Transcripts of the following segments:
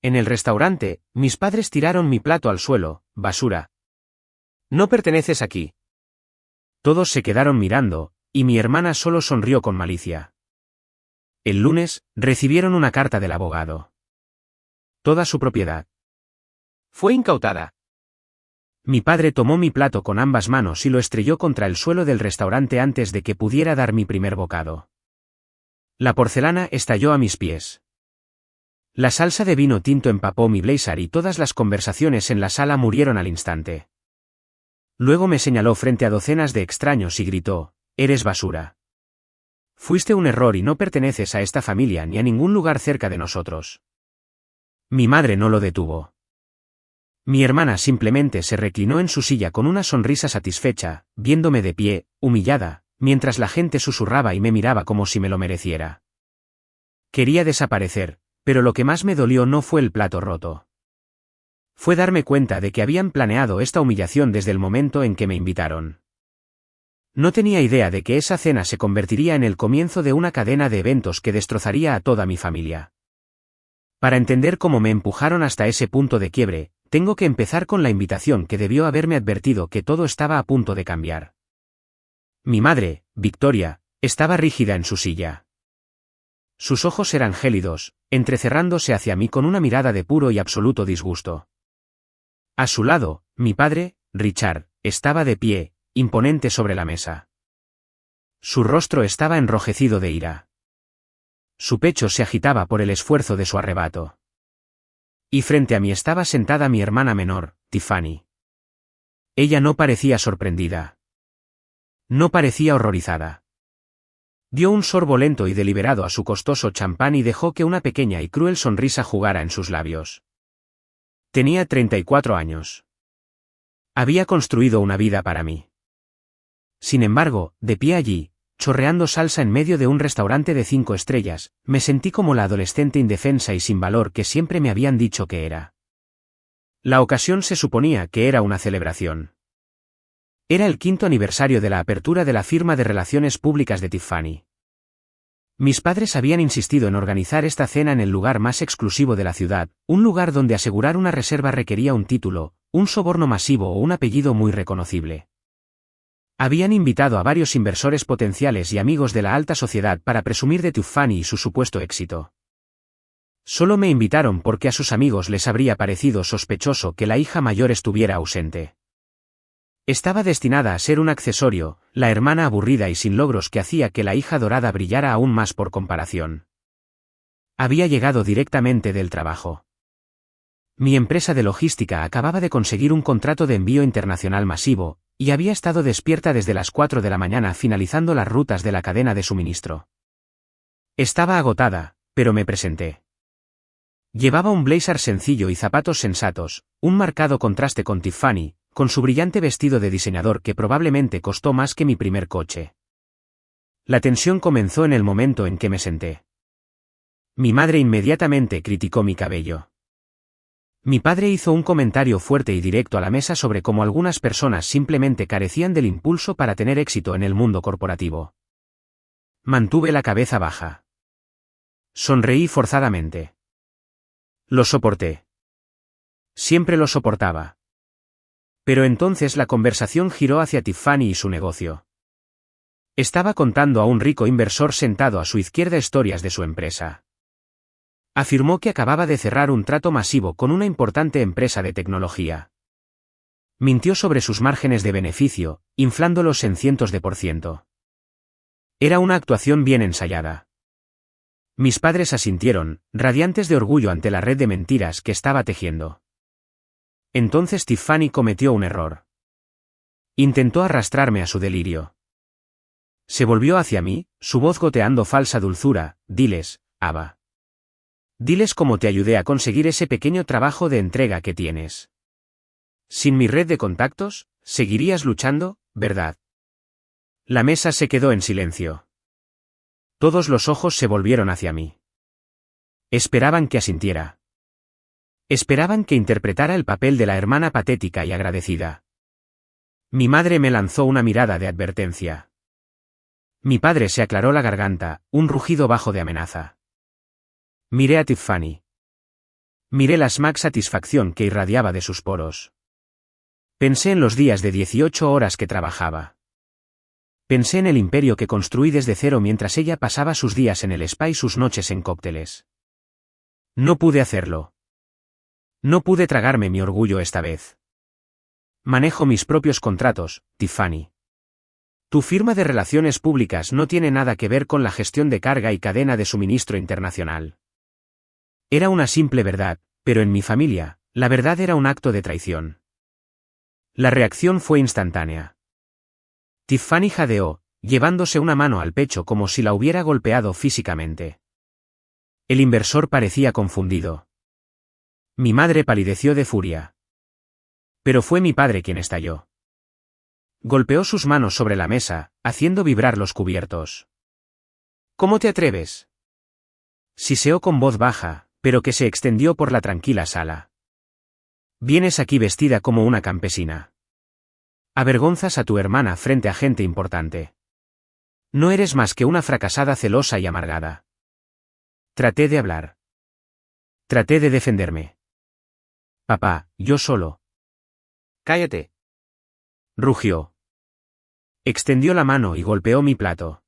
En el restaurante, mis padres tiraron mi plato al suelo. Basura. No perteneces aquí. Todos se quedaron mirando, y mi hermana solo sonrió con malicia. El lunes, recibieron una carta del abogado. Toda su propiedad fue incautada. Mi padre tomó mi plato con ambas manos y lo estrelló contra el suelo del restaurante antes de que pudiera dar mi primer bocado. La porcelana estalló a mis pies. La salsa de vino tinto empapó mi blazer y todas las conversaciones en la sala murieron al instante. Luego me señaló frente a docenas de extraños y gritó: «Eres basura. Fuiste un error y no perteneces a esta familia ni a ningún lugar cerca de nosotros». Mi madre no lo detuvo. Mi hermana simplemente se reclinó en su silla con una sonrisa satisfecha, viéndome de pie, humillada, mientras la gente susurraba y me miraba como si me lo mereciera. Quería desaparecer, pero lo que más me dolió no fue el plato roto. Fue darme cuenta de que habían planeado esta humillación desde el momento en que me invitaron. No tenía idea de que esa cena se convertiría en el comienzo de una cadena de eventos que destrozaría a toda mi familia. Para entender cómo me empujaron hasta ese punto de quiebre, tengo que empezar con la invitación que debió haberme advertido que todo estaba a punto de cambiar. Mi madre, Victoria, estaba rígida en su silla. Sus ojos eran gélidos, entrecerrándose hacia mí con una mirada de puro y absoluto disgusto. A su lado, mi padre, Richard, estaba de pie, imponente sobre la mesa. Su rostro estaba enrojecido de ira. Su pecho se agitaba por el esfuerzo de su arrebato. Y frente a mí estaba sentada mi hermana menor, Tiffany. Ella no parecía sorprendida. No parecía horrorizada. Dio un sorbo lento y deliberado a su costoso champán y dejó que una pequeña y cruel sonrisa jugara en sus labios. Tenía 34 años. Había construido una vida para mí. Sin embargo, de pie allí, chorreando salsa en medio de un restaurante de 5 estrellas, me sentí como la adolescente indefensa y sin valor que siempre me habían dicho que era. La ocasión se suponía que era una celebración. Era el 5º aniversario de la apertura de la firma de relaciones públicas de Tiffany. Mis padres habían insistido en organizar esta cena en el lugar más exclusivo de la ciudad, un lugar donde asegurar una reserva requería un título, un soborno masivo o un apellido muy reconocible. Habían invitado a varios inversores potenciales y amigos de la alta sociedad para presumir de Tiffany y su supuesto éxito. Solo me invitaron porque a sus amigos les habría parecido sospechoso que la hija mayor estuviera ausente. Estaba destinada a ser un accesorio, la hermana aburrida y sin logros que hacía que la hija dorada brillara aún más por comparación. Había llegado directamente del trabajo. Mi empresa de logística acababa de conseguir un contrato de envío internacional masivo, y había estado despierta desde las 4 de la mañana finalizando las rutas de la cadena de suministro. Estaba agotada, pero me presenté. Llevaba un blazer sencillo y zapatos sensatos, un marcado contraste con Tiffany, con su brillante vestido de diseñador que probablemente costó más que mi primer coche. La tensión comenzó en el momento en que me senté. Mi madre inmediatamente criticó mi cabello. Mi padre hizo un comentario fuerte y directo a la mesa sobre cómo algunas personas simplemente carecían del impulso para tener éxito en el mundo corporativo. Mantuve la cabeza baja. Sonreí forzadamente. Lo soporté. Siempre lo soportaba. Pero entonces la conversación giró hacia Tiffany y su negocio. Estaba contando a un rico inversor sentado a su izquierda historias de su empresa. Afirmó que acababa de cerrar un trato masivo con una importante empresa de tecnología. Mintió sobre sus márgenes de beneficio, inflándolos en cientos de %. Era una actuación bien ensayada. Mis padres asintieron, radiantes de orgullo ante la red de mentiras que estaba tejiendo. Entonces Tiffany cometió un error. Intentó arrastrarme a su delirio. Se volvió hacia mí, su voz goteando falsa dulzura: «Diles, Ava. Diles cómo te ayudé a conseguir ese pequeño trabajo de entrega que tienes. Sin mi red de contactos, seguirías luchando, ¿verdad?». La mesa se quedó en silencio. Todos los ojos se volvieron hacia mí. Esperaban que asintiera. Esperaban que interpretara el papel de la hermana patética y agradecida. Mi madre me lanzó una mirada de advertencia. Mi padre se aclaró la garganta, un rugido bajo de amenaza. Miré a Tiffany. Miré la smag satisfacción que irradiaba de sus poros. Pensé en los días de 18 horas que trabajaba. Pensé en el imperio que construí desde cero mientras ella pasaba sus días en el spa y sus noches en cócteles. No pude hacerlo. No pude tragarme mi orgullo esta vez. Manejo mis propios contratos, Tiffany. Tu firma de relaciones públicas no tiene nada que ver con la gestión de carga y cadena de suministro internacional. Era una simple verdad, pero en mi familia, la verdad era un acto de traición. La reacción fue instantánea. Tiffany jadeó, llevándose una mano al pecho como si la hubiera golpeado físicamente. El inversor parecía confundido. Mi madre palideció de furia. Pero fue mi padre quien estalló. Golpeó sus manos sobre la mesa, haciendo vibrar los cubiertos. ¿Cómo te atreves? Siseó con voz baja, pero que se extendió por la tranquila sala. Vienes aquí vestida como una campesina. Avergonzas a tu hermana frente a gente importante. No eres más que una fracasada celosa y amargada. Traté de hablar. Traté de defenderme. Papá, yo solo. Cállate. Rugió. Extendió la mano y golpeó mi plato.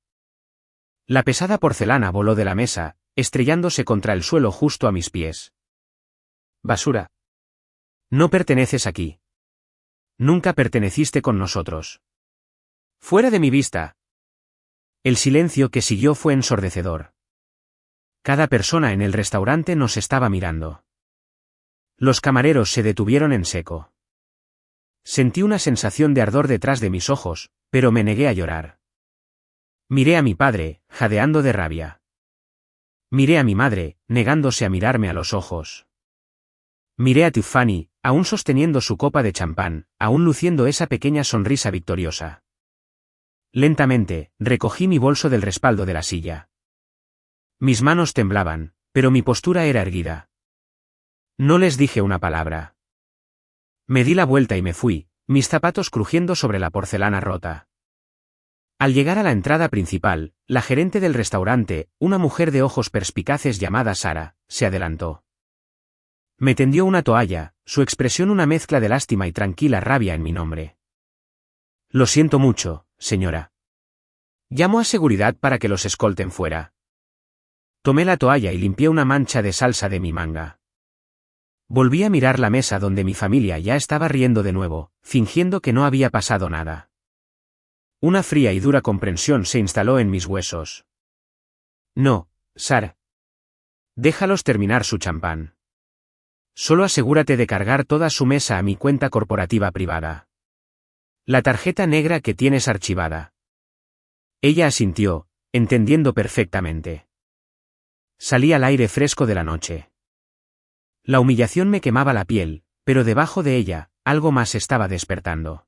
La pesada porcelana voló de la mesa, estrellándose contra el suelo justo a mis pies. Basura. No perteneces aquí. Nunca perteneciste con nosotros. Fuera de mi vista. El silencio que siguió fue ensordecedor. Cada persona en el restaurante nos estaba mirando. Los camareros se detuvieron en seco. Sentí una sensación de ardor detrás de mis ojos, pero me negué a llorar. Miré a mi padre, jadeando de rabia. Miré a mi madre, negándose a mirarme a los ojos. Miré a Tiffany, aún sosteniendo su copa de champán, aún luciendo esa pequeña sonrisa victoriosa. Lentamente, recogí mi bolso del respaldo de la silla. Mis manos temblaban, pero mi postura era erguida. No les dije una palabra. Me di la vuelta y me fui, mis zapatos crujiendo sobre la porcelana rota. Al llegar a la entrada principal, la gerente del restaurante, una mujer de ojos perspicaces llamada Sara, se adelantó. Me tendió una toalla, su expresión una mezcla de lástima y tranquila rabia en mi nombre. Lo siento mucho, señora. Llamo a seguridad para que los escolten fuera. Tomé la toalla y limpié una mancha de salsa de mi manga. Volví a mirar la mesa donde mi familia ya estaba riendo de nuevo, fingiendo que no había pasado nada. Una fría y dura comprensión se instaló en mis huesos. No, Sara. Déjalos terminar su champán. Solo asegúrate de cargar toda su mesa a mi cuenta corporativa privada. La tarjeta negra que tienes archivada. Ella asintió, entendiendo perfectamente. Salí al aire fresco de la noche. La humillación me quemaba la piel, pero debajo de ella, algo más estaba despertando.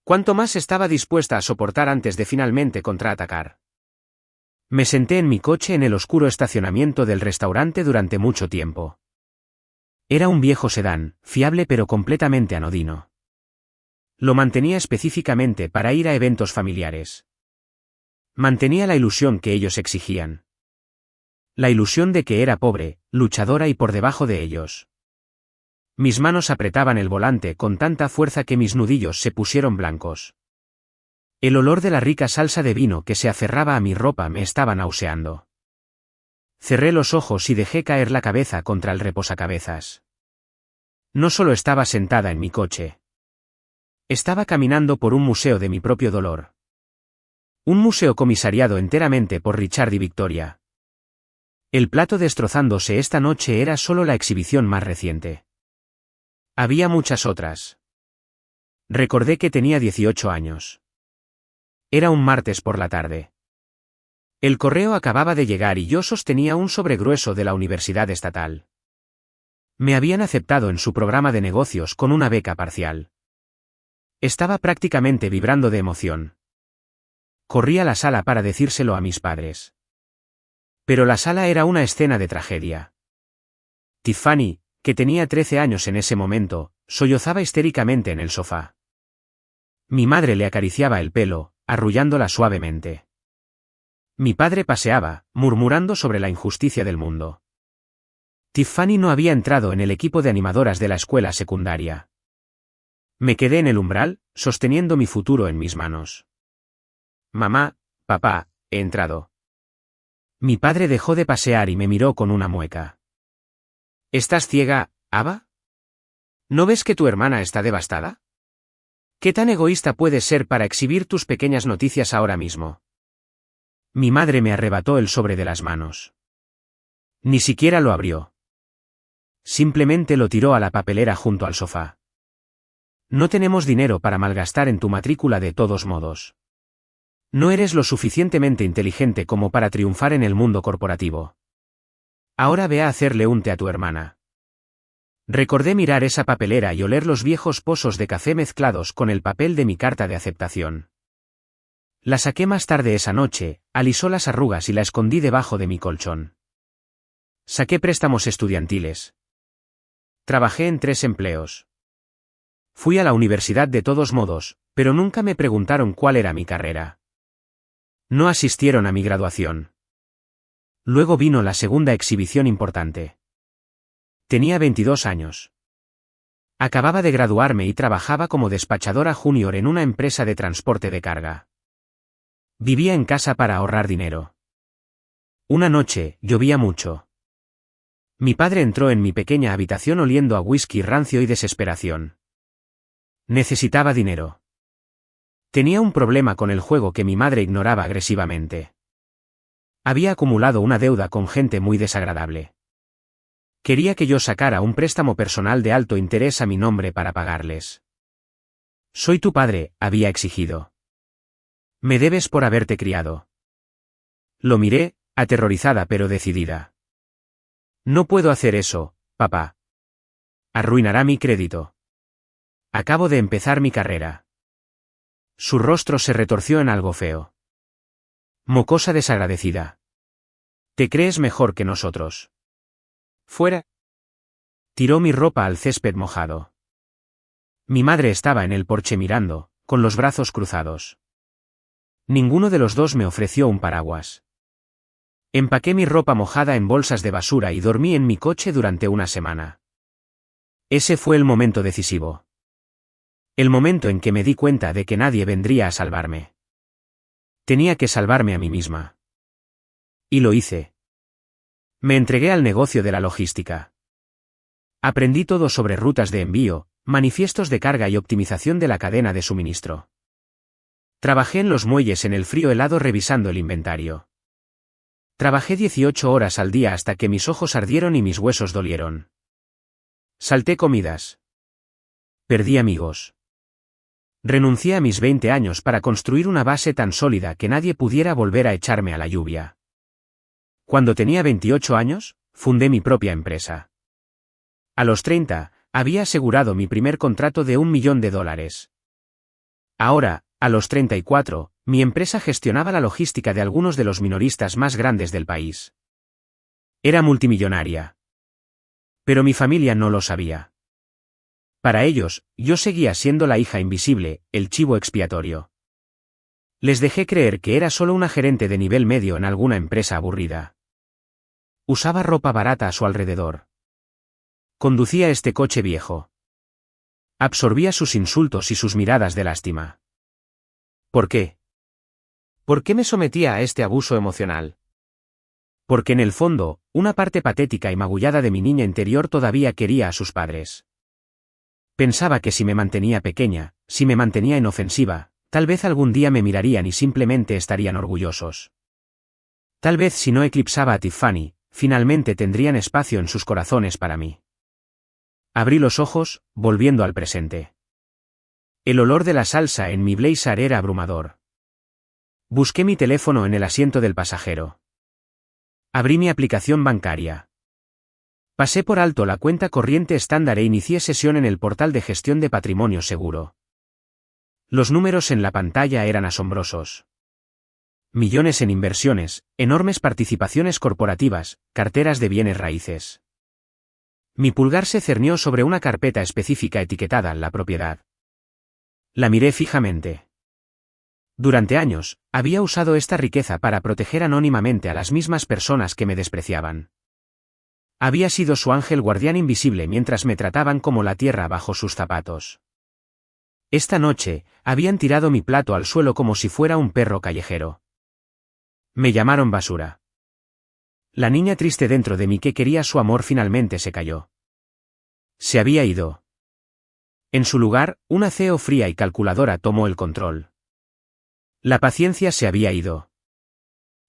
¿Cuánto más estaba dispuesta a soportar antes de finalmente contraatacar? Me senté en mi coche en el oscuro estacionamiento del restaurante durante mucho tiempo. Era un viejo sedán, fiable pero completamente anodino. Lo mantenía específicamente para ir a eventos familiares. Mantenía la ilusión que ellos exigían. La ilusión de que era pobre, luchadora y por debajo de ellos. Mis manos apretaban el volante con tanta fuerza que mis nudillos se pusieron blancos. El olor de la rica salsa de vino que se aferraba a mi ropa me estaba nauseando. Cerré los ojos y dejé caer la cabeza contra el reposacabezas. No solo estaba sentada en mi coche. Estaba caminando por un museo de mi propio dolor. Un museo comisariado enteramente por Richard y Victoria. El plato destrozándose esta noche era solo la exhibición más reciente. Había muchas otras. Recordé que tenía 18 años. Era un martes por la tarde. El correo acababa de llegar y yo sostenía un sobre grueso de la Universidad Estatal. Me habían aceptado en su programa de negocios con una beca parcial. Estaba prácticamente vibrando de emoción. Corrí a la sala para decírselo a mis padres. Pero la sala era una escena de tragedia. Tiffany, que tenía 13 años en ese momento, sollozaba histéricamente en el sofá. Mi madre le acariciaba el pelo, arrullándola suavemente. Mi padre paseaba, murmurando sobre la injusticia del mundo. Tiffany no había entrado en el equipo de animadoras de la escuela secundaria. Me quedé en el umbral, sosteniendo mi futuro en mis manos. Mamá, papá, he entrado. Mi padre dejó de pasear y me miró con una mueca. ¿Estás ciega, Ava? ¿No ves que tu hermana está devastada? ¿Qué tan egoísta puedes ser para exhibir tus pequeñas noticias ahora mismo? Mi madre me arrebató el sobre de las manos. Ni siquiera lo abrió. Simplemente lo tiró a la papelera junto al sofá. No tenemos dinero para malgastar en tu matrícula de todos modos. No eres lo suficientemente inteligente como para triunfar en el mundo corporativo. Ahora ve a hacerle un té a tu hermana. Recordé mirar esa papelera y oler los viejos pozos de café mezclados con el papel de mi carta de aceptación. La saqué más tarde esa noche, alisó las arrugas y la escondí debajo de mi colchón. Saqué préstamos estudiantiles. Trabajé en 3 empleos. Fui a la universidad de todos modos, pero nunca me preguntaron cuál era mi carrera. No asistieron a mi graduación. Luego vino la segunda exhibición importante. Tenía 22 años. Acababa de graduarme y trabajaba como despachadora junior en una empresa de transporte de carga. Vivía en casa para ahorrar dinero. Una noche, llovía mucho. Mi padre entró en mi pequeña habitación oliendo a whisky rancio y desesperación. Necesitaba dinero. Tenía un problema con el juego que mi madre ignoraba agresivamente. Había acumulado una deuda con gente muy desagradable. Quería que yo sacara un préstamo personal de alto interés a mi nombre para pagarles. Soy tu padre, había exigido. Me debes por haberte criado. Lo miré, aterrorizada pero decidida. No puedo hacer eso, papá. Arruinará mi crédito. Acabo de empezar mi carrera. Su rostro se retorció en algo feo. Mocosa desagradecida. ¿Te crees mejor que nosotros? Fuera. Tiró mi ropa al césped mojado. Mi madre estaba en el porche mirando, con los brazos cruzados. Ninguno de los dos me ofreció un paraguas. Empaqué mi ropa mojada en bolsas de basura y dormí en mi coche durante una semana. Ese fue el momento decisivo. El momento en que me di cuenta de que nadie vendría a salvarme. Tenía que salvarme a mí misma. Y lo hice. Me entregué al negocio de la logística. Aprendí todo sobre rutas de envío, manifiestos de carga y optimización de la cadena de suministro. Trabajé en los muelles en el frío helado revisando el inventario. Trabajé 18 horas al día hasta que mis ojos ardieron y mis huesos dolieron. Salté comidas. Perdí amigos. Renuncié a mis 20 años para construir una base tan sólida que nadie pudiera volver a echarme a la lluvia. Cuando tenía 28 años, fundé mi propia empresa. A los 30, había asegurado mi primer contrato de $1 millón. Ahora, a los 34, mi empresa gestionaba la logística de algunos de los minoristas más grandes del país. Era multimillonaria. Pero mi familia no lo sabía. Para ellos, yo seguía siendo la hija invisible, el chivo expiatorio. Les dejé creer que era solo una gerente de nivel medio en alguna empresa aburrida. Usaba ropa barata a su alrededor. Conducía este coche viejo. Absorbía sus insultos y sus miradas de lástima. ¿Por qué? ¿Por qué me sometía a este abuso emocional? Porque en el fondo, una parte patética y magullada de mi niña interior todavía quería a sus padres. Pensaba que si me mantenía pequeña, si me mantenía inofensiva, tal vez algún día me mirarían y simplemente estarían orgullosos. Tal vez si no eclipsaba a Tiffany, finalmente tendrían espacio en sus corazones para mí. Abrí los ojos, volviendo al presente. El olor de la salsa en mi blazer era abrumador. Busqué mi teléfono en el asiento del pasajero. Abrí mi aplicación bancaria. Pasé por alto la cuenta corriente estándar e inicié sesión en el portal de gestión de patrimonio seguro. Los números en la pantalla eran asombrosos. Millones en inversiones, enormes participaciones corporativas, carteras de bienes raíces. Mi pulgar se cernió sobre una carpeta específica etiquetada la propiedad. La miré fijamente. Durante años, había usado esta riqueza para proteger anónimamente a las mismas personas que me despreciaban. Había sido su ángel guardián invisible mientras me trataban como la tierra bajo sus zapatos. Esta noche, habían tirado mi plato al suelo como si fuera un perro callejero. Me llamaron basura. La niña triste dentro de mí que quería su amor finalmente se cayó. Se había ido. En su lugar, una CEO fría y calculadora tomó el control. La paciencia se había ido.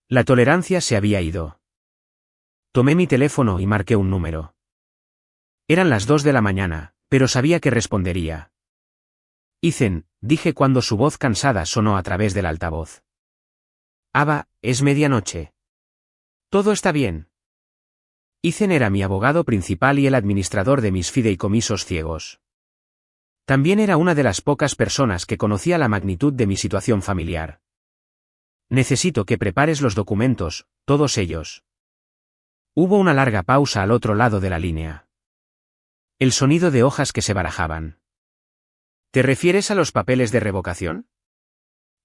La tolerancia se había ido. Tomé mi teléfono y marqué un número. Eran las 2 de la mañana, pero sabía que respondería. Ethan, dije cuando su voz cansada sonó a través del altavoz. Ava, es medianoche. Todo está bien. Ethan era mi abogado principal y el administrador de mis fideicomisos ciegos. También era una de las pocas personas que conocía la magnitud de mi situación familiar. Necesito que prepares los documentos, todos ellos. Hubo una larga pausa al otro lado de la línea. El sonido de hojas que se barajaban. ¿Te refieres a los papeles de revocación?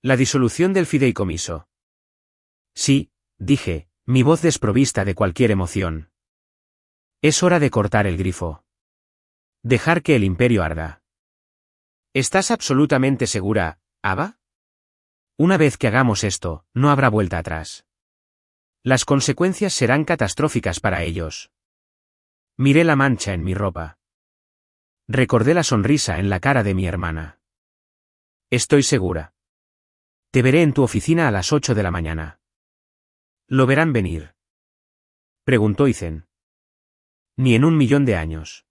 La disolución del fideicomiso. Sí, dije, mi voz desprovista de cualquier emoción. Es hora de cortar el grifo. Dejar que el imperio arda. ¿Estás absolutamente segura, Ava? Una vez que hagamos esto, no habrá vuelta atrás. Las consecuencias serán catastróficas para ellos. Miré la mancha en mi ropa. Recordé la sonrisa en la cara de mi hermana. Estoy segura. Te veré en tu oficina a las 8 de la mañana. ¿Lo verán venir? Preguntó Ethan. Ni en 1.000.000 de años.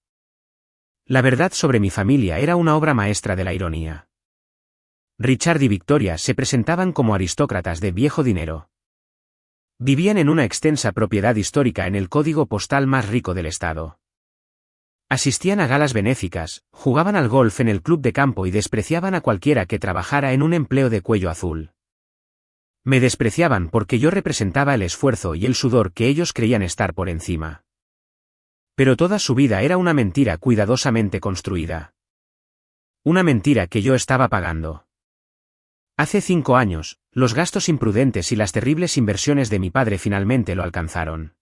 La verdad sobre mi familia era una obra maestra de la ironía. Richard y Victoria se presentaban como aristócratas de viejo dinero. Vivían en una extensa propiedad histórica en el código postal más rico del estado. Asistían a galas benéficas, jugaban al golf en el club de campo y despreciaban a cualquiera que trabajara en un empleo de cuello azul. Me despreciaban porque yo representaba el esfuerzo y el sudor que ellos creían estar por encima. Pero toda su vida era una mentira cuidadosamente construida. Una mentira que yo estaba pagando. Hace 5 años, los gastos imprudentes y las terribles inversiones de mi padre finalmente lo alcanzaron.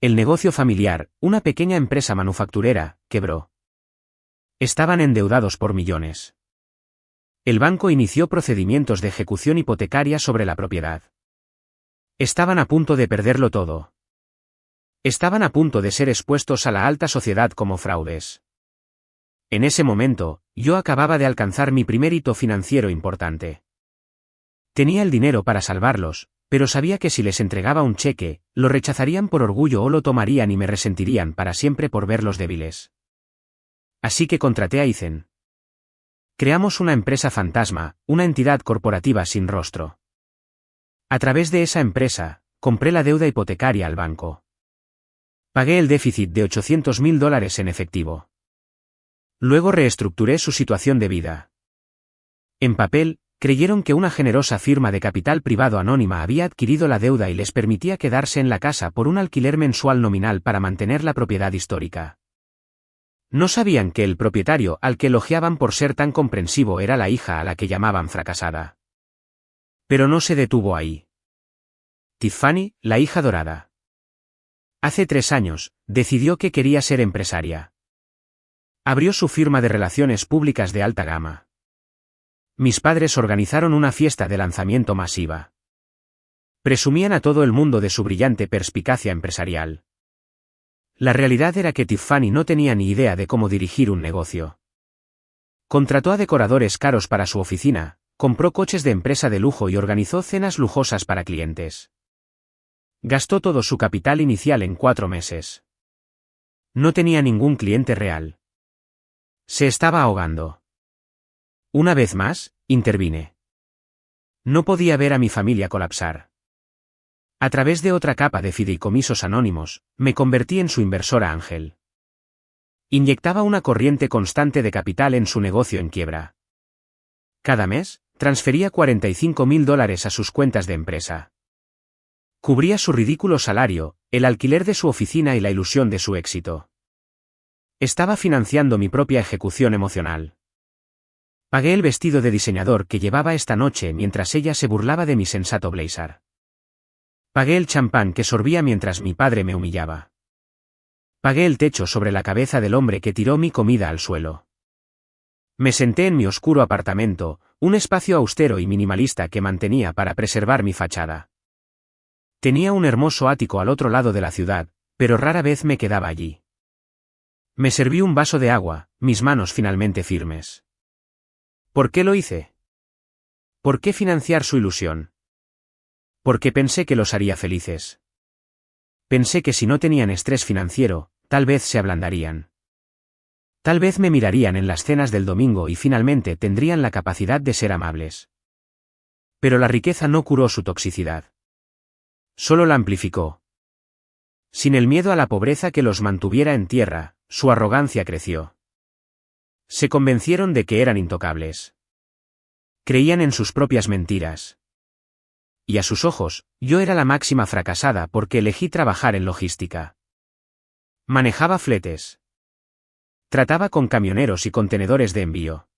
El negocio familiar, una pequeña empresa manufacturera, quebró. Estaban endeudados por millones. El banco inició procedimientos de ejecución hipotecaria sobre la propiedad. Estaban a punto de perderlo todo. Estaban a punto de ser expuestos a la alta sociedad como fraudes. En ese momento, yo acababa de alcanzar mi primer hito financiero importante. Tenía el dinero para salvarlos, pero sabía que si les entregaba un cheque, lo rechazarían por orgullo o lo tomarían y me resentirían para siempre por verlos débiles. Así que contraté a Ethan. Creamos una empresa fantasma, una entidad corporativa sin rostro. A través de esa empresa, compré la deuda hipotecaria al banco. Pagué el déficit de $800.000 en efectivo. Luego reestructuré su situación de vida. En papel, creyeron que una generosa firma de capital privado anónima había adquirido la deuda y les permitía quedarse en la casa por un alquiler mensual nominal para mantener la propiedad histórica. No sabían que el propietario al que elogiaban por ser tan comprensivo era la hija a la que llamaban fracasada. Pero no se detuvo ahí. Tiffany, la hija dorada. Hace 3 años, decidió que quería ser empresaria. Abrió su firma de relaciones públicas de alta gama. Mis padres organizaron una fiesta de lanzamiento masiva. Presumían a todo el mundo de su brillante perspicacia empresarial. La realidad era que Tiffany no tenía ni idea de cómo dirigir un negocio. Contrató a decoradores caros para su oficina, compró coches de empresa de lujo y organizó cenas lujosas para clientes. Gastó todo su capital inicial en 4 meses. No tenía ningún cliente real. Se estaba ahogando. Una vez más, intervine. No podía ver a mi familia colapsar. A través de otra capa de fideicomisos anónimos, me convertí en su inversora ángel. Inyectaba una corriente constante de capital en su negocio en quiebra. Cada mes, transfería $45.000 a sus cuentas de empresa. Cubría su ridículo salario, el alquiler de su oficina y la ilusión de su éxito. Estaba financiando mi propia ejecución emocional. Pagué el vestido de diseñador que llevaba esta noche mientras ella se burlaba de mi sensato blazer. Pagué el champán que sorbía mientras mi padre me humillaba. Pagué el techo sobre la cabeza del hombre que tiró mi comida al suelo. Me senté en mi oscuro apartamento, un espacio austero y minimalista que mantenía para preservar mi fachada. Tenía un hermoso ático al otro lado de la ciudad, pero rara vez me quedaba allí. Me serví un vaso de agua, mis manos finalmente firmes. ¿Por qué lo hice? ¿Por qué financiar su ilusión? Porque pensé que los haría felices. Pensé que si no tenían estrés financiero, tal vez se ablandarían. Tal vez me mirarían en las cenas del domingo y finalmente tendrían la capacidad de ser amables. Pero la riqueza no curó su toxicidad. Solo la amplificó. Sin el miedo a la pobreza que los mantuviera en tierra, su arrogancia creció. Se convencieron de que eran intocables. Creían en sus propias mentiras. Y a sus ojos, yo era la máxima fracasada porque elegí trabajar en logística. Manejaba fletes. Trataba con camioneros y contenedores de envío.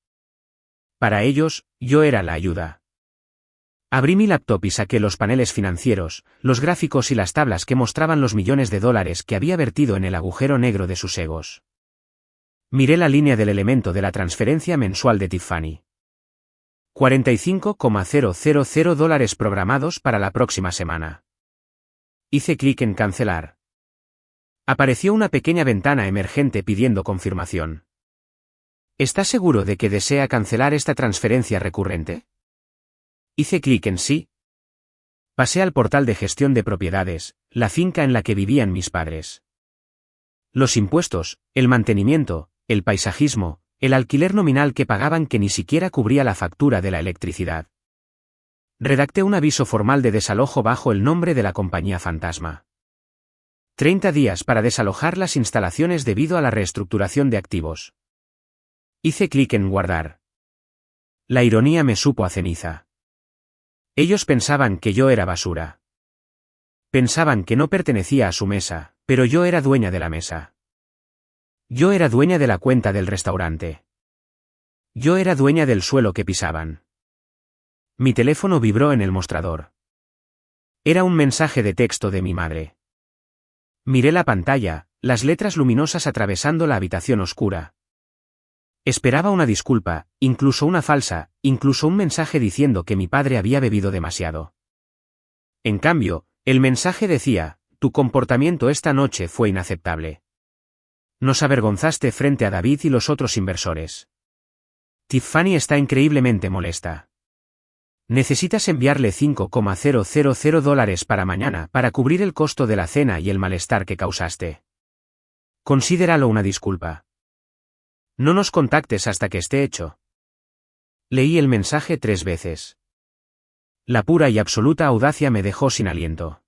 Para ellos, yo era la ayuda. Abrí mi laptop y saqué los paneles financieros, los gráficos y las tablas que mostraban los millones de dólares que había vertido en el agujero negro de sus egos. Miré la línea del elemento de la transferencia mensual de Tiffany. $45,000 programados para la próxima semana. Hice clic en cancelar. Apareció una pequeña ventana emergente pidiendo confirmación. ¿Está seguro de que desea cancelar esta transferencia recurrente? Hice clic en sí. Pasé al portal de gestión de propiedades, la finca en la que vivían mis padres. Los impuestos, el mantenimiento, el paisajismo, el alquiler nominal que pagaban que ni siquiera cubría la factura de la electricidad. Redacté un aviso formal de desalojo bajo el nombre de la compañía fantasma. 30 días para desalojar las instalaciones debido a la reestructuración de activos. Hice clic en guardar. La ironía me supo a ceniza. Ellos pensaban que yo era basura. Pensaban que no pertenecía a su mesa, pero yo era dueña de la mesa. Yo era dueña de la cuenta del restaurante. Yo era dueña del suelo que pisaban. Mi teléfono vibró en el mostrador. Era un mensaje de texto de mi madre. Miré la pantalla, las letras luminosas atravesando la habitación oscura. Esperaba una disculpa, incluso una falsa, incluso un mensaje diciendo que mi padre había bebido demasiado. En cambio, el mensaje decía: tu comportamiento esta noche fue inaceptable. Nos avergonzaste frente a David y los otros inversores. Tiffany está increíblemente molesta. Necesitas enviarle $5,000 para mañana para cubrir el costo de la cena y el malestar que causaste. Considéralo una disculpa. No nos contactes hasta que esté hecho. Leí el mensaje 3 veces. La pura y absoluta audacia me dejó sin aliento.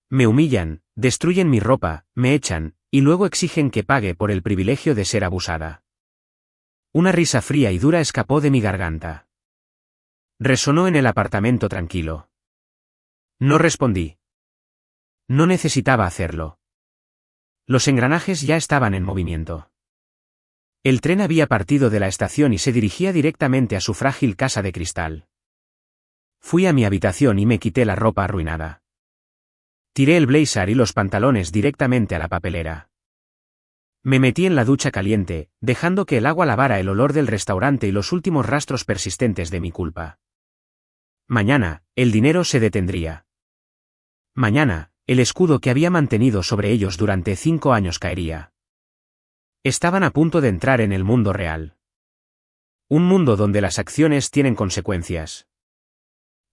Me humillan, destruyen mi ropa, me echan, y luego exigen que pague por el privilegio de ser abusada. Una risa fría y dura escapó de mi garganta. Resonó en el apartamento tranquilo. No respondí. No necesitaba hacerlo. Los engranajes ya estaban en movimiento. El tren había partido de la estación y se dirigía directamente a su frágil casa de cristal. Fui a mi habitación y me quité la ropa arruinada. Tiré el blazer y los pantalones directamente a la papelera. Me metí en la ducha caliente, dejando que el agua lavara el olor del restaurante y los últimos rastros persistentes de mi culpa. Mañana, el dinero se detendría. Mañana, el escudo que había mantenido sobre ellos durante 5 años caería. Estaban a punto de entrar en el mundo real. Un mundo donde las acciones tienen consecuencias.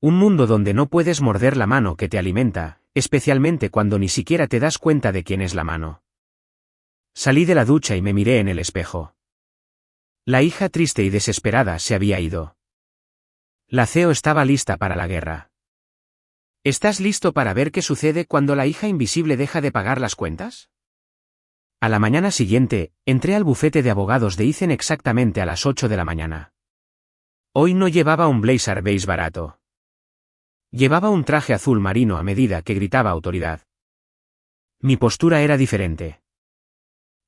Un mundo donde no puedes morder la mano que te alimenta, especialmente cuando ni siquiera te das cuenta de quién es la mano. Salí de la ducha y me miré en el espejo. La hija triste y desesperada se había ido. La CEO estaba lista para la guerra. ¿Estás listo para ver qué sucede cuando la hija invisible deja de pagar las cuentas? A la mañana siguiente, entré al bufete de abogados de Ethan exactamente a las 8 de la mañana. Hoy no llevaba un blazer beige barato. Llevaba un traje azul marino a medida que gritaba autoridad. Mi postura era diferente.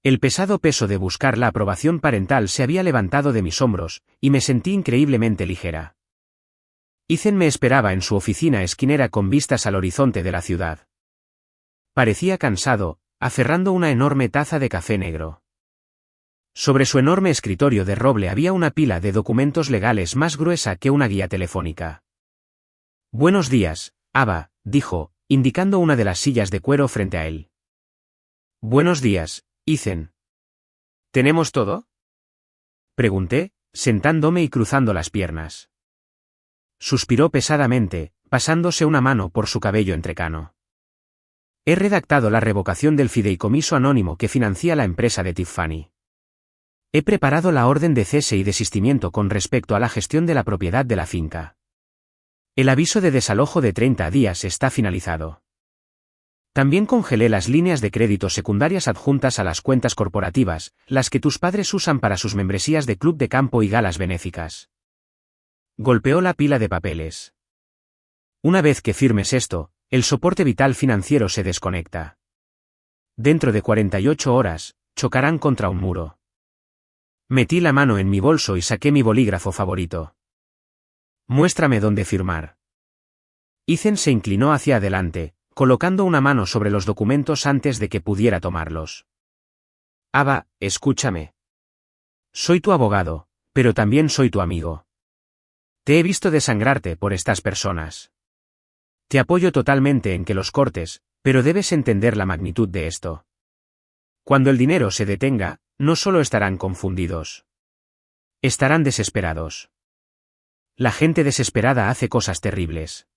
El pesado peso de buscar la aprobación parental se había levantado de mis hombros, y me sentí increíblemente ligera. Ethan me esperaba en su oficina esquinera con vistas al horizonte de la ciudad. Parecía cansado, aferrando una enorme taza de café negro. Sobre su enorme escritorio de roble había una pila de documentos legales más gruesa que una guía telefónica. «Buenos días, Ava», dijo, indicando una de las sillas de cuero frente a él. «Buenos días, Ethan». «¿Tenemos todo?», pregunté, sentándome y cruzando las piernas. Suspiró pesadamente, pasándose una mano por su cabello entrecano. «He redactado la revocación del fideicomiso anónimo que financia la empresa de Tiffany. He preparado la orden de cese y desistimiento con respecto a la gestión de la propiedad de la finca. El aviso de desalojo de 30 días está finalizado. También congelé las líneas de crédito secundarias adjuntas a las cuentas corporativas, las que tus padres usan para sus membresías de club de campo y galas benéficas». Golpeó la pila de papeles. «Una vez que firmes esto, el soporte vital financiero se desconecta. Dentro de 48 horas, chocarán contra un muro». Metí la mano en mi bolso y saqué mi bolígrafo favorito. «Muéstrame dónde firmar». Ethan se inclinó hacia adelante, colocando una mano sobre los documentos antes de que pudiera tomarlos. «Ava, escúchame. Soy tu abogado, pero también soy tu amigo. Te he visto desangrarte por estas personas. Te apoyo totalmente en que los cortes, pero debes entender la magnitud de esto. Cuando el dinero se detenga, no solo estarán confundidos. Estarán desesperados. La gente desesperada hace cosas terribles.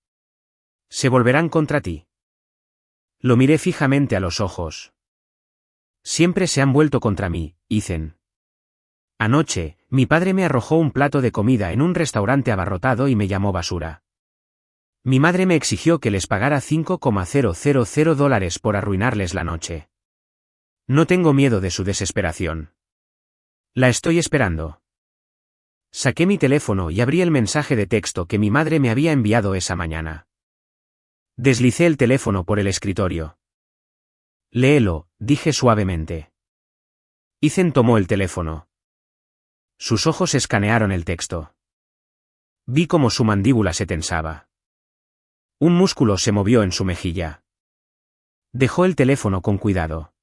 Se volverán contra ti». Lo miré fijamente a los ojos. «Siempre se han vuelto contra mí, Ethan. Anoche, mi padre me arrojó un plato de comida en un restaurante abarrotado y me llamó basura. Mi madre me exigió que les pagara $5,000 por arruinarles la noche. No tengo miedo de su desesperación. La estoy esperando». Saqué mi teléfono y abrí el mensaje de texto que mi madre me había enviado esa mañana. Deslicé el teléfono por el escritorio. «Léelo», dije suavemente. Ethan tomó el teléfono. Sus ojos escanearon el texto. Vi cómo su mandíbula se tensaba. Un músculo se movió en su mejilla. Dejó el teléfono con cuidado.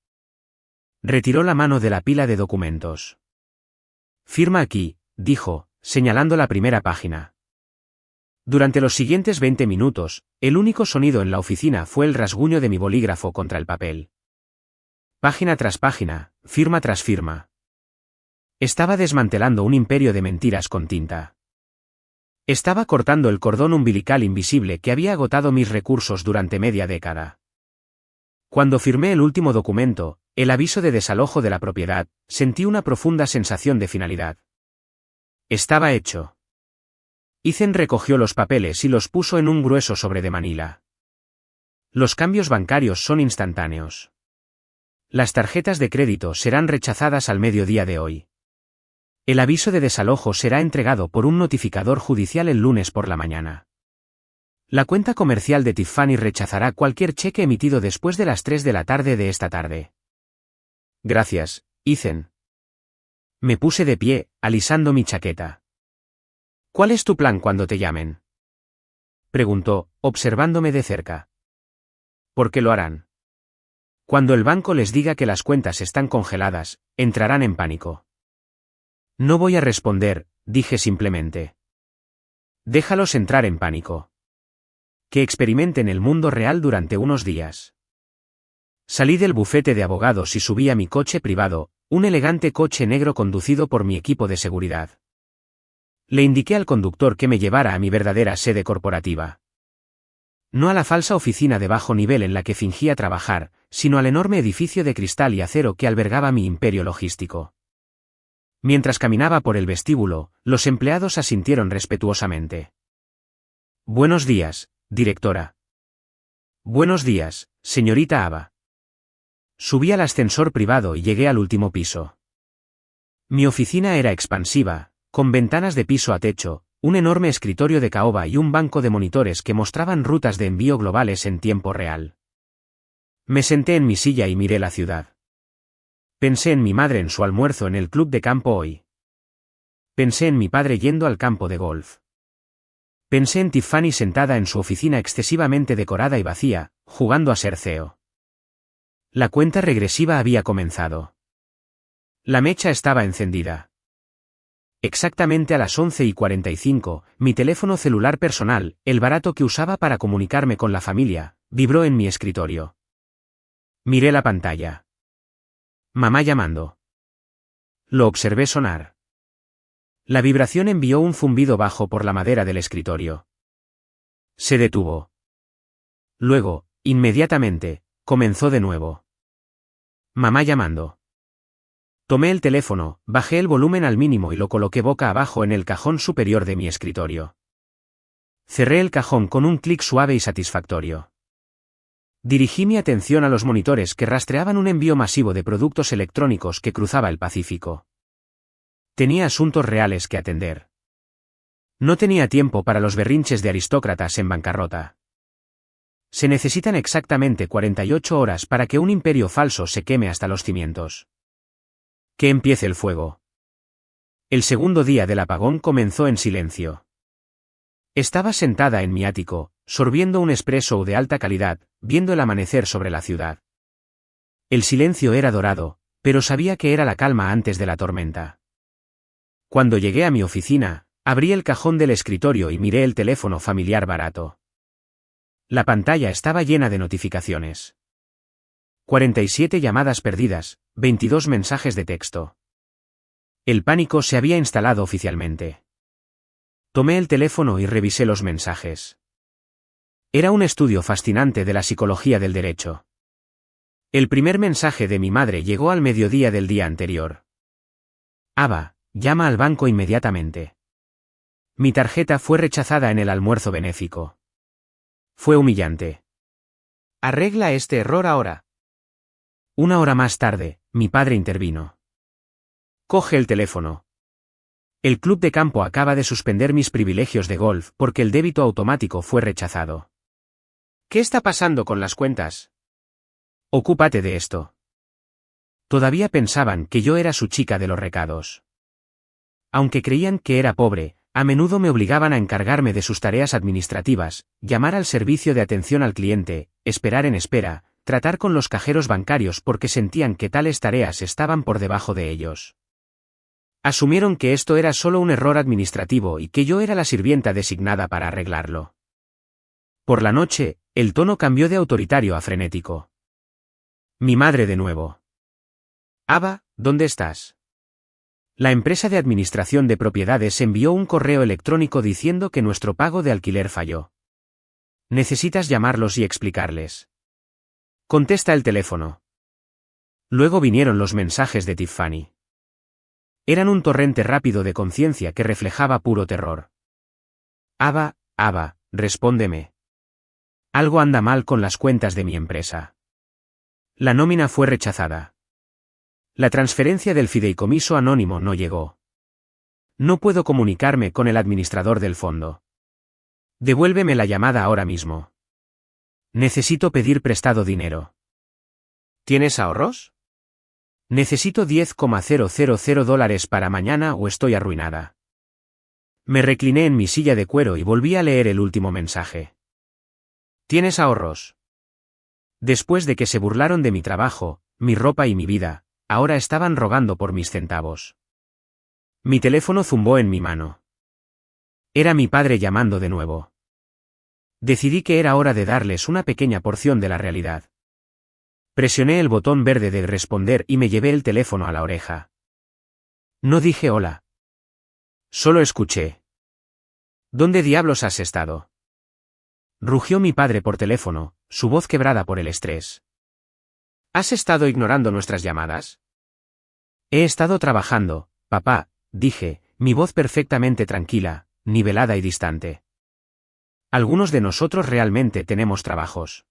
Retiró la mano de la pila de documentos. «Firma aquí», dijo, señalando la primera página. Durante los siguientes 20 minutos, el único sonido en la oficina fue el rasguño de mi bolígrafo contra el papel. Página tras página, firma tras firma. Estaba desmantelando un imperio de mentiras con tinta. Estaba cortando el cordón umbilical invisible que había agotado mis recursos durante media década. Cuando firmé el último documento, el aviso de desalojo de la propiedad, sentí una profunda sensación de finalidad. Estaba hecho. Ethan recogió los papeles y los puso en un grueso sobre de Manila. Los cambios bancarios son instantáneos. Las tarjetas de crédito serán rechazadas al mediodía de hoy. El aviso de desalojo será entregado por un notificador judicial el lunes por la mañana. La cuenta comercial de Tiffany rechazará cualquier cheque emitido después de las 3 de la tarde de esta tarde. Gracias, Ethan. Me puse de pie, alisando mi chaqueta. ¿Cuál es tu plan cuando te llamen?, preguntó, observándome de cerca. ¿Por qué lo harán? Cuando el banco les diga que las cuentas están congeladas, entrarán en pánico. No voy a responder, dije simplemente. Déjalos entrar en pánico. Que experimenten el mundo real durante unos días. Salí del bufete de abogados y subí a mi coche privado, un elegante coche negro conducido por mi equipo de seguridad. Le indiqué al conductor que me llevara a mi verdadera sede corporativa. No a la falsa oficina de bajo nivel en la que fingía trabajar, sino al enorme edificio de cristal y acero que albergaba mi imperio logístico. Mientras caminaba por el vestíbulo, los empleados asintieron respetuosamente. Buenos días, directora. Buenos días, señorita Ava. Subí al ascensor privado y llegué al último piso. Mi oficina era expansiva, con ventanas de piso a techo, un enorme escritorio de caoba y un banco de monitores que mostraban rutas de envío globales en tiempo real. Me senté en mi silla y miré la ciudad. Pensé en mi madre en su almuerzo en el club de campo hoy. Pensé en mi padre yendo al campo de golf. Pensé en Tiffany sentada en su oficina excesivamente decorada y vacía, jugando a ser CEO. La cuenta regresiva había comenzado. La mecha estaba encendida. Exactamente a las 11:45, mi teléfono celular personal, el barato que usaba para comunicarme con la familia, vibró en mi escritorio. Miré la pantalla. Mamá llamando. Lo observé sonar. La vibración envió un zumbido bajo por la madera del escritorio. Se detuvo. Luego, inmediatamente, comenzó de nuevo. Mamá llamando. Tomé el teléfono, bajé el volumen al mínimo y lo coloqué boca abajo en el cajón superior de mi escritorio. Cerré el cajón con un clic suave y satisfactorio. Dirigí mi atención a los monitores que rastreaban un envío masivo de productos electrónicos que cruzaba el Pacífico. Tenía asuntos reales que atender. No tenía tiempo para los berrinches de aristócratas en bancarrota. Se necesitan exactamente 48 horas para que un imperio falso se queme hasta los cimientos. Que empiece el fuego. El segundo día del apagón comenzó en silencio. Estaba sentada en mi ático, sorbiendo un espresso de alta calidad, viendo el amanecer sobre la ciudad. El silencio era dorado, pero sabía que era la calma antes de la tormenta. Cuando llegué a mi oficina, abrí el cajón del escritorio y miré el teléfono familiar barato. La pantalla estaba llena de notificaciones. 47 llamadas perdidas, 22 mensajes de texto. El pánico se había instalado oficialmente. Tomé el teléfono y revisé los mensajes. Era un estudio fascinante de la psicología del derecho. El primer mensaje de mi madre llegó al mediodía del día anterior. Ava, llama al banco inmediatamente. Mi tarjeta fue rechazada en el almuerzo benéfico. Fue humillante. Arregla este error ahora. Una hora más tarde, mi padre intervino. Coge el teléfono. El club de campo acaba de suspender mis privilegios de golf porque el débito automático fue rechazado. ¿Qué está pasando con las cuentas? Ocúpate de esto. Todavía pensaban que yo era su chica de los recados. Aunque creían que era pobre, a menudo me obligaban a encargarme de sus tareas administrativas, llamar al servicio de atención al cliente, esperar en espera, tratar con los cajeros bancarios porque sentían que tales tareas estaban por debajo de ellos. Asumieron que esto era solo un error administrativo y que yo era la sirvienta designada para arreglarlo. Por la noche, el tono cambió de autoritario a frenético. Mi madre de nuevo. Ava, ¿dónde estás? La empresa de administración de propiedades envió un correo electrónico diciendo que nuestro pago de alquiler falló. Necesitas llamarlos y explicarles. Contesta el teléfono. Luego vinieron los mensajes de Tiffany. Eran un torrente rápido de conciencia que reflejaba puro terror. Ava, respóndeme. Algo anda mal con las cuentas de mi empresa. La nómina fue rechazada. La transferencia del fideicomiso anónimo no llegó. No puedo comunicarme con el administrador del fondo. Devuélveme la llamada ahora mismo. Necesito pedir prestado dinero. ¿Tienes ahorros? Necesito $10,000 para mañana o estoy arruinada. Me recliné en mi silla de cuero y volví a leer el último mensaje. ¿Tienes ahorros? Después de que se burlaron de mi trabajo, mi ropa y mi vida, ahora estaban rogando por mis centavos. Mi teléfono zumbó en mi mano. Era mi padre llamando de nuevo. Decidí que era hora de darles una pequeña porción de la realidad. Presioné el botón verde de responder y me llevé el teléfono a la oreja. No dije hola. Solo escuché. ¿Dónde diablos has estado? Rugió mi padre por teléfono, su voz quebrada por el estrés. ¿Has estado ignorando nuestras llamadas? He estado trabajando, papá, dije, mi voz perfectamente tranquila, nivelada y distante. Algunos de nosotros realmente tenemos trabajos.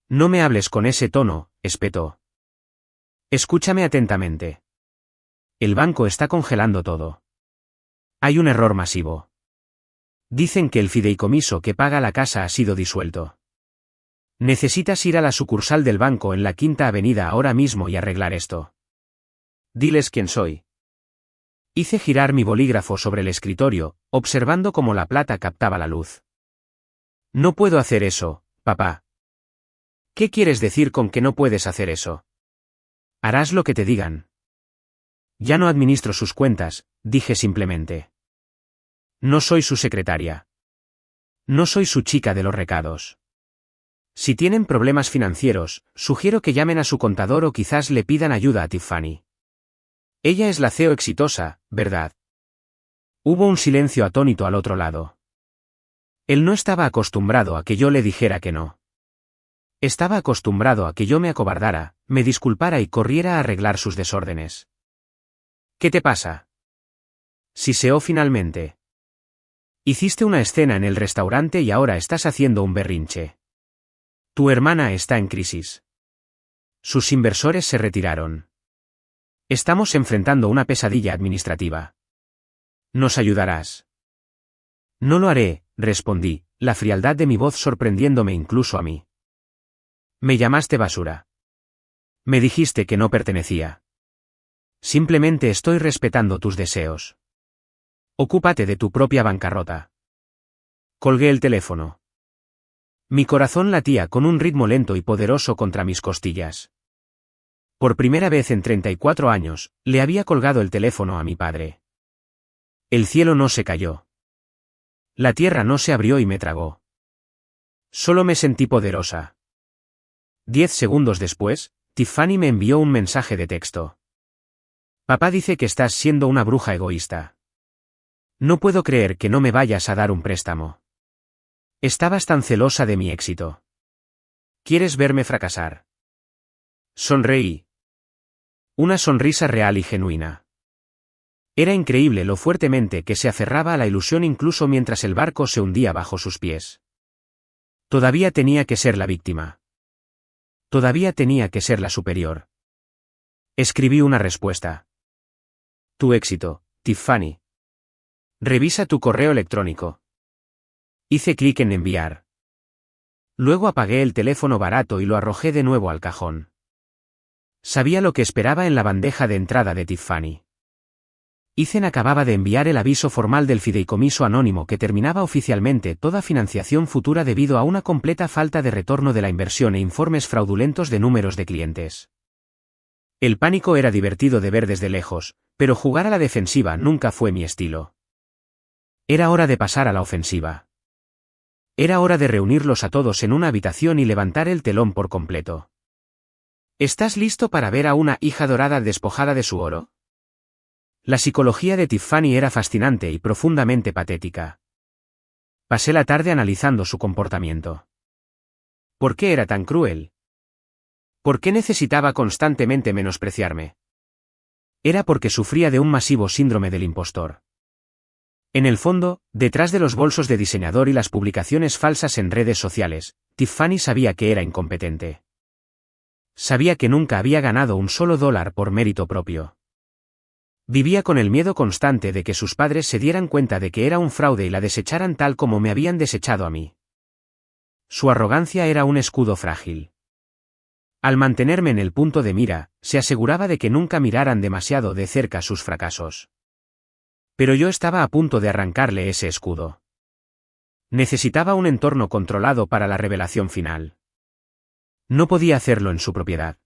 No me hables con ese tono, espetó. Escúchame atentamente. El banco está congelando todo. Hay un error masivo. Dicen que el fideicomiso que paga la casa ha sido disuelto. Necesitas ir a la sucursal del banco en la Quinta Avenida ahora mismo y arreglar esto. Diles quién soy. Hice girar mi bolígrafo sobre el escritorio, observando cómo la plata captaba la luz. No puedo hacer eso, papá. ¿Qué quieres decir con que no puedes hacer eso? Harás lo que te digan. Ya no administro sus cuentas, dije simplemente. No soy su secretaria. No soy su chica de los recados. Si tienen problemas financieros, sugiero que llamen a su contador o quizás le pidan ayuda a Tiffany. Ella es la CEO exitosa, ¿verdad? Hubo un silencio atónito al otro lado. Él no estaba acostumbrado a que yo le dijera que no. Estaba acostumbrado a que yo me acobardara, me disculpara y corriera a arreglar sus desórdenes. ¿Qué te pasa? Siseó finalmente. Hiciste una escena en el restaurante y ahora estás haciendo un berrinche. Tu hermana está en crisis. Sus inversores se retiraron. Estamos enfrentando una pesadilla administrativa. ¿Nos ayudarás? No lo haré, respondí, la frialdad de mi voz sorprendiéndome incluso a mí. Me llamaste basura. Me dijiste que no pertenecía. Simplemente estoy respetando tus deseos. Ocúpate de tu propia bancarrota. Colgué el teléfono. Mi corazón latía con un ritmo lento y poderoso contra mis costillas. Por primera vez en 34 años, le había colgado el teléfono a mi padre. El cielo no se cayó. La tierra no se abrió y me tragó. Solo me sentí poderosa. 10 segundos después, Tiffany me envió un mensaje de texto. Papá dice que estás siendo una bruja egoísta. No puedo creer que no me vayas a dar un préstamo. Estabas tan celosa de mi éxito. ¿Quieres verme fracasar? Sonreí. Una sonrisa real y genuina. Era increíble lo fuertemente que se aferraba a la ilusión incluso mientras el barco se hundía bajo sus pies. Todavía tenía que ser la víctima. Todavía tenía que ser la superior. Escribí una respuesta. Tu éxito, Tiffany. Revisa tu correo electrónico. Hice clic en enviar. Luego apagué el teléfono barato y lo arrojé de nuevo al cajón. Sabía lo que esperaba en la bandeja de entrada de Tiffany. Ethan acababa de enviar el aviso formal del fideicomiso anónimo que terminaba oficialmente toda financiación futura debido a una completa falta de retorno de la inversión e informes fraudulentos de números de clientes. El pánico era divertido de ver desde lejos, pero jugar a la defensiva nunca fue mi estilo. Era hora de pasar a la ofensiva. Era hora de reunirlos a todos en una habitación y levantar el telón por completo. ¿Estás listo para ver a una hija dorada despojada de su oro? La psicología de Tiffany era fascinante y profundamente patética. Pasé la tarde analizando su comportamiento. ¿Por qué era tan cruel? ¿Por qué necesitaba constantemente menospreciarme? Era porque sufría de un masivo síndrome del impostor. En el fondo, detrás de los bolsos de diseñador y las publicaciones falsas en redes sociales, Tiffany sabía que era incompetente. Sabía que nunca había ganado un solo dólar por mérito propio. Vivía con el miedo constante de que sus padres se dieran cuenta de que era un fraude y la desecharan tal como me habían desechado a mí. Su arrogancia era un escudo frágil. Al mantenerme en el punto de mira, se aseguraba de que nunca miraran demasiado de cerca sus fracasos. Pero yo estaba a punto de arrancarle ese escudo. Necesitaba un entorno controlado para la revelación final. No podía hacerlo en su propiedad.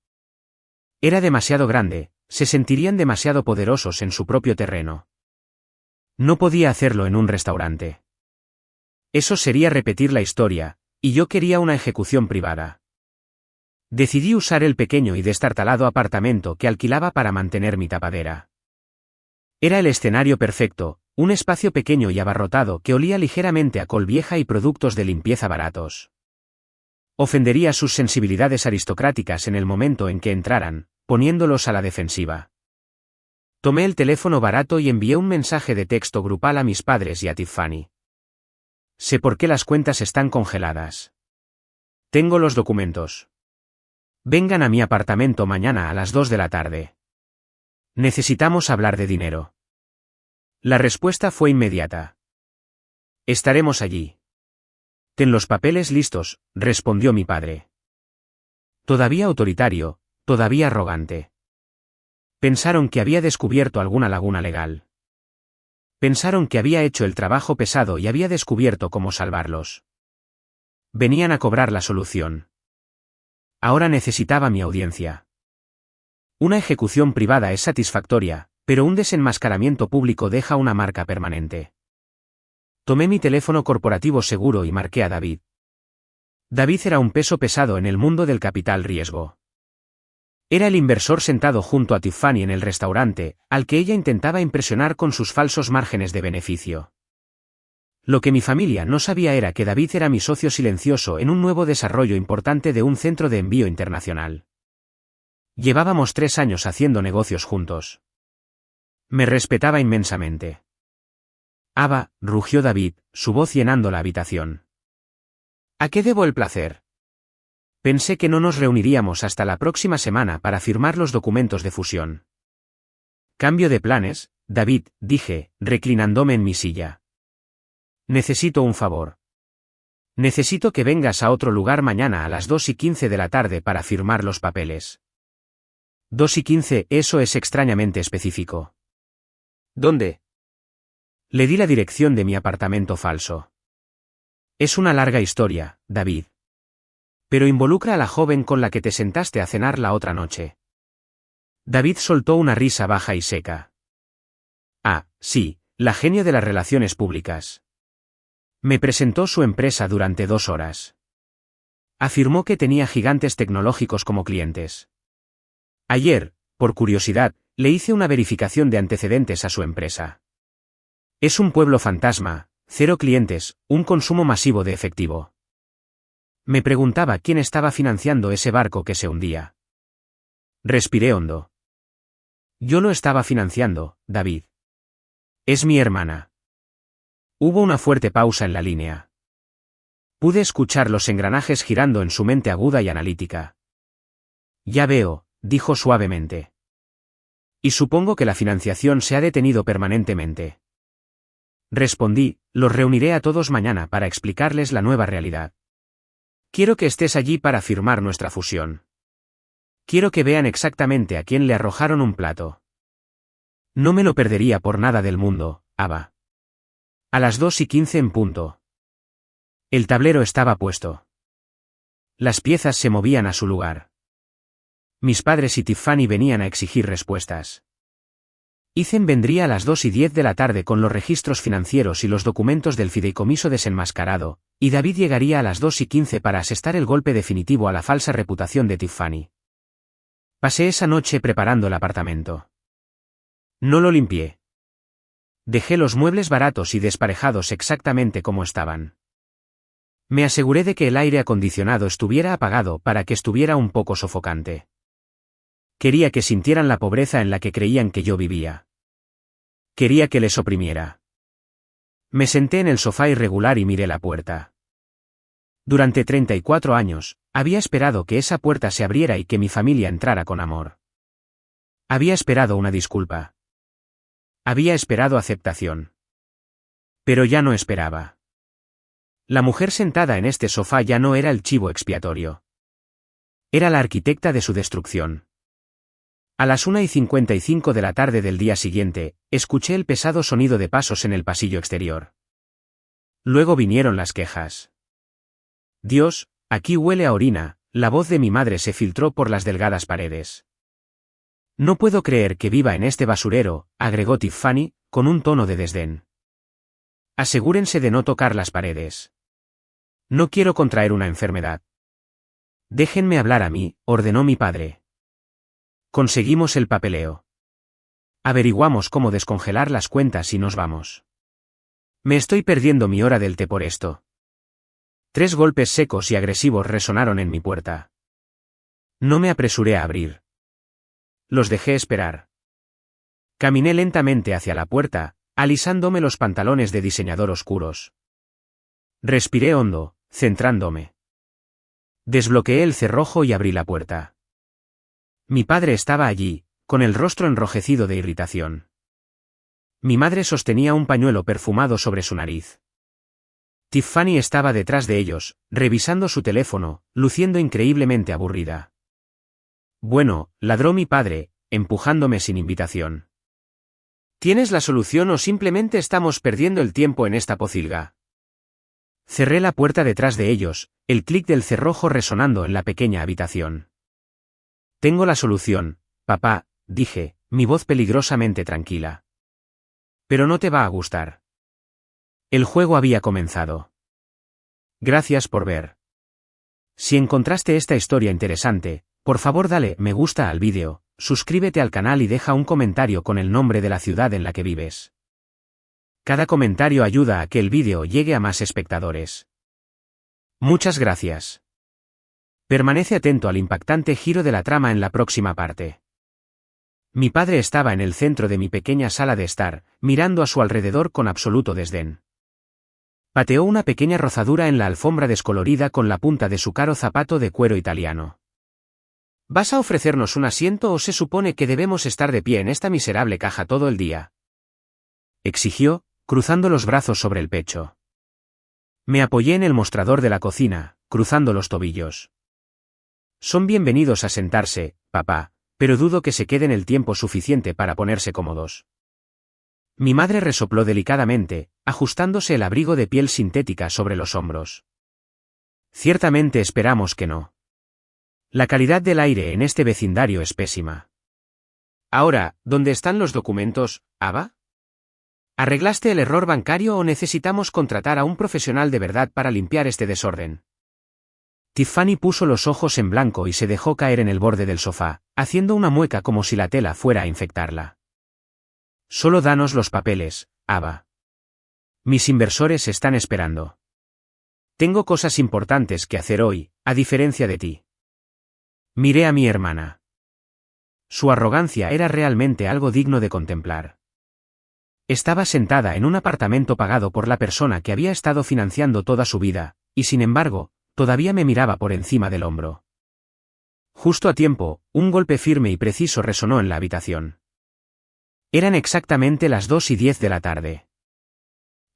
Era demasiado grande, se sentirían demasiado poderosos en su propio terreno. No podía hacerlo en un restaurante. Eso sería repetir la historia, y yo quería una ejecución privada. Decidí usar el pequeño y destartalado apartamento que alquilaba para mantener mi tapadera. Era el escenario perfecto, un espacio pequeño y abarrotado que olía ligeramente a col vieja y productos de limpieza baratos. Ofendería sus sensibilidades aristocráticas en el momento en que entraran, poniéndolos a la defensiva. Tomé el teléfono barato y envié un mensaje de texto grupal a mis padres y a Tiffany. Sé por qué las cuentas están congeladas. Tengo los documentos. Vengan a mi apartamento mañana a las 2 de la tarde. Necesitamos hablar de dinero. La respuesta fue inmediata. Estaremos allí. Ten los papeles listos, respondió mi padre. Todavía autoritario, todavía arrogante. Pensaron que había descubierto alguna laguna legal. Pensaron que había hecho el trabajo pesado y había descubierto cómo salvarlos. Venían a cobrar la solución. Ahora necesitaba mi audiencia. Una ejecución privada es satisfactoria, pero un desenmascaramiento público deja una marca permanente. Tomé mi teléfono corporativo seguro y marqué a David. David era un peso pesado en el mundo del capital riesgo. Era el inversor sentado junto a Tiffany en el restaurante, al que ella intentaba impresionar con sus falsos márgenes de beneficio. Lo que mi familia no sabía era que David era mi socio silencioso en un nuevo desarrollo importante de un centro de envío internacional. Llevábamos 3 años haciendo negocios juntos. Me respetaba inmensamente. Ava, rugió David, su voz llenando la habitación. ¿A qué debo el placer? Pensé que no nos reuniríamos hasta la próxima semana para firmar los documentos de fusión. Cambio de planes, David, dije, reclinándome en mi silla. Necesito un favor. Necesito que vengas a otro lugar mañana a las 2:15 de la tarde para firmar los papeles. 2:15, eso es extrañamente específico. ¿Dónde? Le di la dirección de mi apartamento falso. Es una larga historia, David. Pero involucra a la joven con la que te sentaste a cenar la otra noche. David soltó una risa baja y seca. Ah, sí, la genio de las relaciones públicas. Me presentó su empresa durante 2 horas. Afirmó que tenía gigantes tecnológicos como clientes. Ayer, por curiosidad, le hice una verificación de antecedentes a su empresa. Es un pueblo fantasma, 0 clientes, un consumo masivo de efectivo. Me preguntaba quién estaba financiando ese barco que se hundía. Respiré hondo. Yo lo estaba financiando, David. Es mi hermana. Hubo una fuerte pausa en la línea. Pude escuchar los engranajes girando en su mente aguda y analítica. Ya veo, dijo suavemente. Y supongo que la financiación se ha detenido permanentemente. Respondí, los reuniré a todos mañana para explicarles la nueva realidad. Quiero que estés allí para firmar nuestra fusión. Quiero que vean exactamente a quién le arrojaron un plato. No me lo perdería por nada del mundo, Ava. A las 2:15 en punto. El tablero estaba puesto. Las piezas se movían a su lugar. Mis padres y Tiffany venían a exigir respuestas. Ethan vendría a las 2:10 de la tarde con los registros financieros y los documentos del fideicomiso desenmascarado, y David llegaría a las 2:15 para asestar el golpe definitivo a la falsa reputación de Tiffany. Pasé esa noche preparando el apartamento. No lo limpié. Dejé los muebles baratos y desparejados exactamente como estaban. Me aseguré de que el aire acondicionado estuviera apagado para que estuviera un poco sofocante. Quería que sintieran la pobreza en la que creían que yo vivía. Quería que les oprimiera. Me senté en el sofá irregular y miré la puerta. Durante 34 años, había esperado que esa puerta se abriera y que mi familia entrara con amor. Había esperado una disculpa. Había esperado aceptación. Pero ya no esperaba. La mujer sentada en este sofá ya no era el chivo expiatorio. Era la arquitecta de su destrucción. A las 1:55 de la tarde del día siguiente, escuché el pesado sonido de pasos en el pasillo exterior. Luego vinieron las quejas. Dios, aquí huele a orina, la voz de mi madre se filtró por las delgadas paredes. No puedo creer que viva en este basurero, agregó Tiffany, con un tono de desdén. Asegúrense de no tocar las paredes. No quiero contraer una enfermedad. Déjenme hablar a mí, ordenó mi padre. Conseguimos el papeleo. Averiguamos cómo descongelar las cuentas y nos vamos. Me estoy perdiendo mi hora del té por esto. 3 golpes secos y agresivos resonaron en mi puerta. No me apresuré a abrir. Los dejé esperar. Caminé lentamente hacia la puerta, alisándome los pantalones de diseñador oscuros. Respiré hondo, centrándome. Desbloqueé el cerrojo y abrí la puerta. Mi padre estaba allí, con el rostro enrojecido de irritación. Mi madre sostenía un pañuelo perfumado sobre su nariz. Tiffany estaba detrás de ellos, revisando su teléfono, luciendo increíblemente aburrida. Bueno, ladró mi padre, empujándome sin invitación. ¿Tienes la solución o simplemente estamos perdiendo el tiempo en esta pocilga? Cerré la puerta detrás de ellos, el clic del cerrojo resonando en la pequeña habitación. Tengo la solución, papá, dije, mi voz peligrosamente tranquila. Pero no te va a gustar. El juego había comenzado. Gracias por ver. Si encontraste esta historia interesante, por favor dale me gusta al vídeo, suscríbete al canal y deja un comentario con el nombre de la ciudad en la que vives. Cada comentario ayuda a que el vídeo llegue a más espectadores. Muchas gracias. Permanece atento al impactante giro de la trama en la próxima parte. Mi padre estaba en el centro de mi pequeña sala de estar, mirando a su alrededor con absoluto desdén. Pateó una pequeña rozadura en la alfombra descolorida con la punta de su caro zapato de cuero italiano. ¿Vas a ofrecernos un asiento o se supone que debemos estar de pie en esta miserable caja todo el día?, exigió, cruzando los brazos sobre el pecho. Me apoyé en el mostrador de la cocina, cruzando los tobillos. Son bienvenidos a sentarse, papá, pero dudo que se queden el tiempo suficiente para ponerse cómodos. Mi madre resopló delicadamente, ajustándose el abrigo de piel sintética sobre los hombros. Ciertamente esperamos que no. La calidad del aire en este vecindario es pésima. Ahora, ¿dónde están los documentos, Ava? ¿Arreglaste el error bancario o necesitamos contratar a un profesional de verdad para limpiar este desorden? Tiffany puso los ojos en blanco y se dejó caer en el borde del sofá, haciendo una mueca como si la tela fuera a infectarla. Solo danos los papeles, Ava. Mis inversores están esperando. Tengo cosas importantes que hacer hoy, a diferencia de ti. Miré a mi hermana. Su arrogancia era realmente algo digno de contemplar. Estaba sentada en un apartamento pagado por la persona que había estado financiando toda su vida, y sin embargo, todavía me miraba por encima del hombro. Justo a tiempo, un golpe firme y preciso resonó en la habitación. Eran exactamente las 2:10 de la tarde.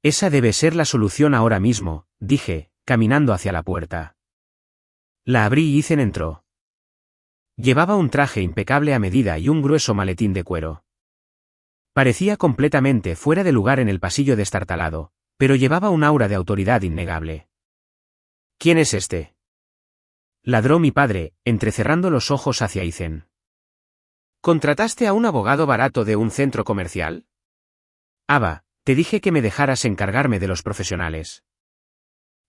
Esa debe ser la solución ahora mismo, dije, caminando hacia la puerta. La abrí y Ethan entró. Llevaba un traje impecable a medida y un grueso maletín de cuero. Parecía completamente fuera de lugar en el pasillo destartalado, pero llevaba un aura de autoridad innegable. ¿Quién es este?, ladró mi padre, entrecerrando los ojos hacia Ethan. ¿Contrataste a un abogado barato de un centro comercial? Ava, te dije que me dejaras encargarme de los profesionales.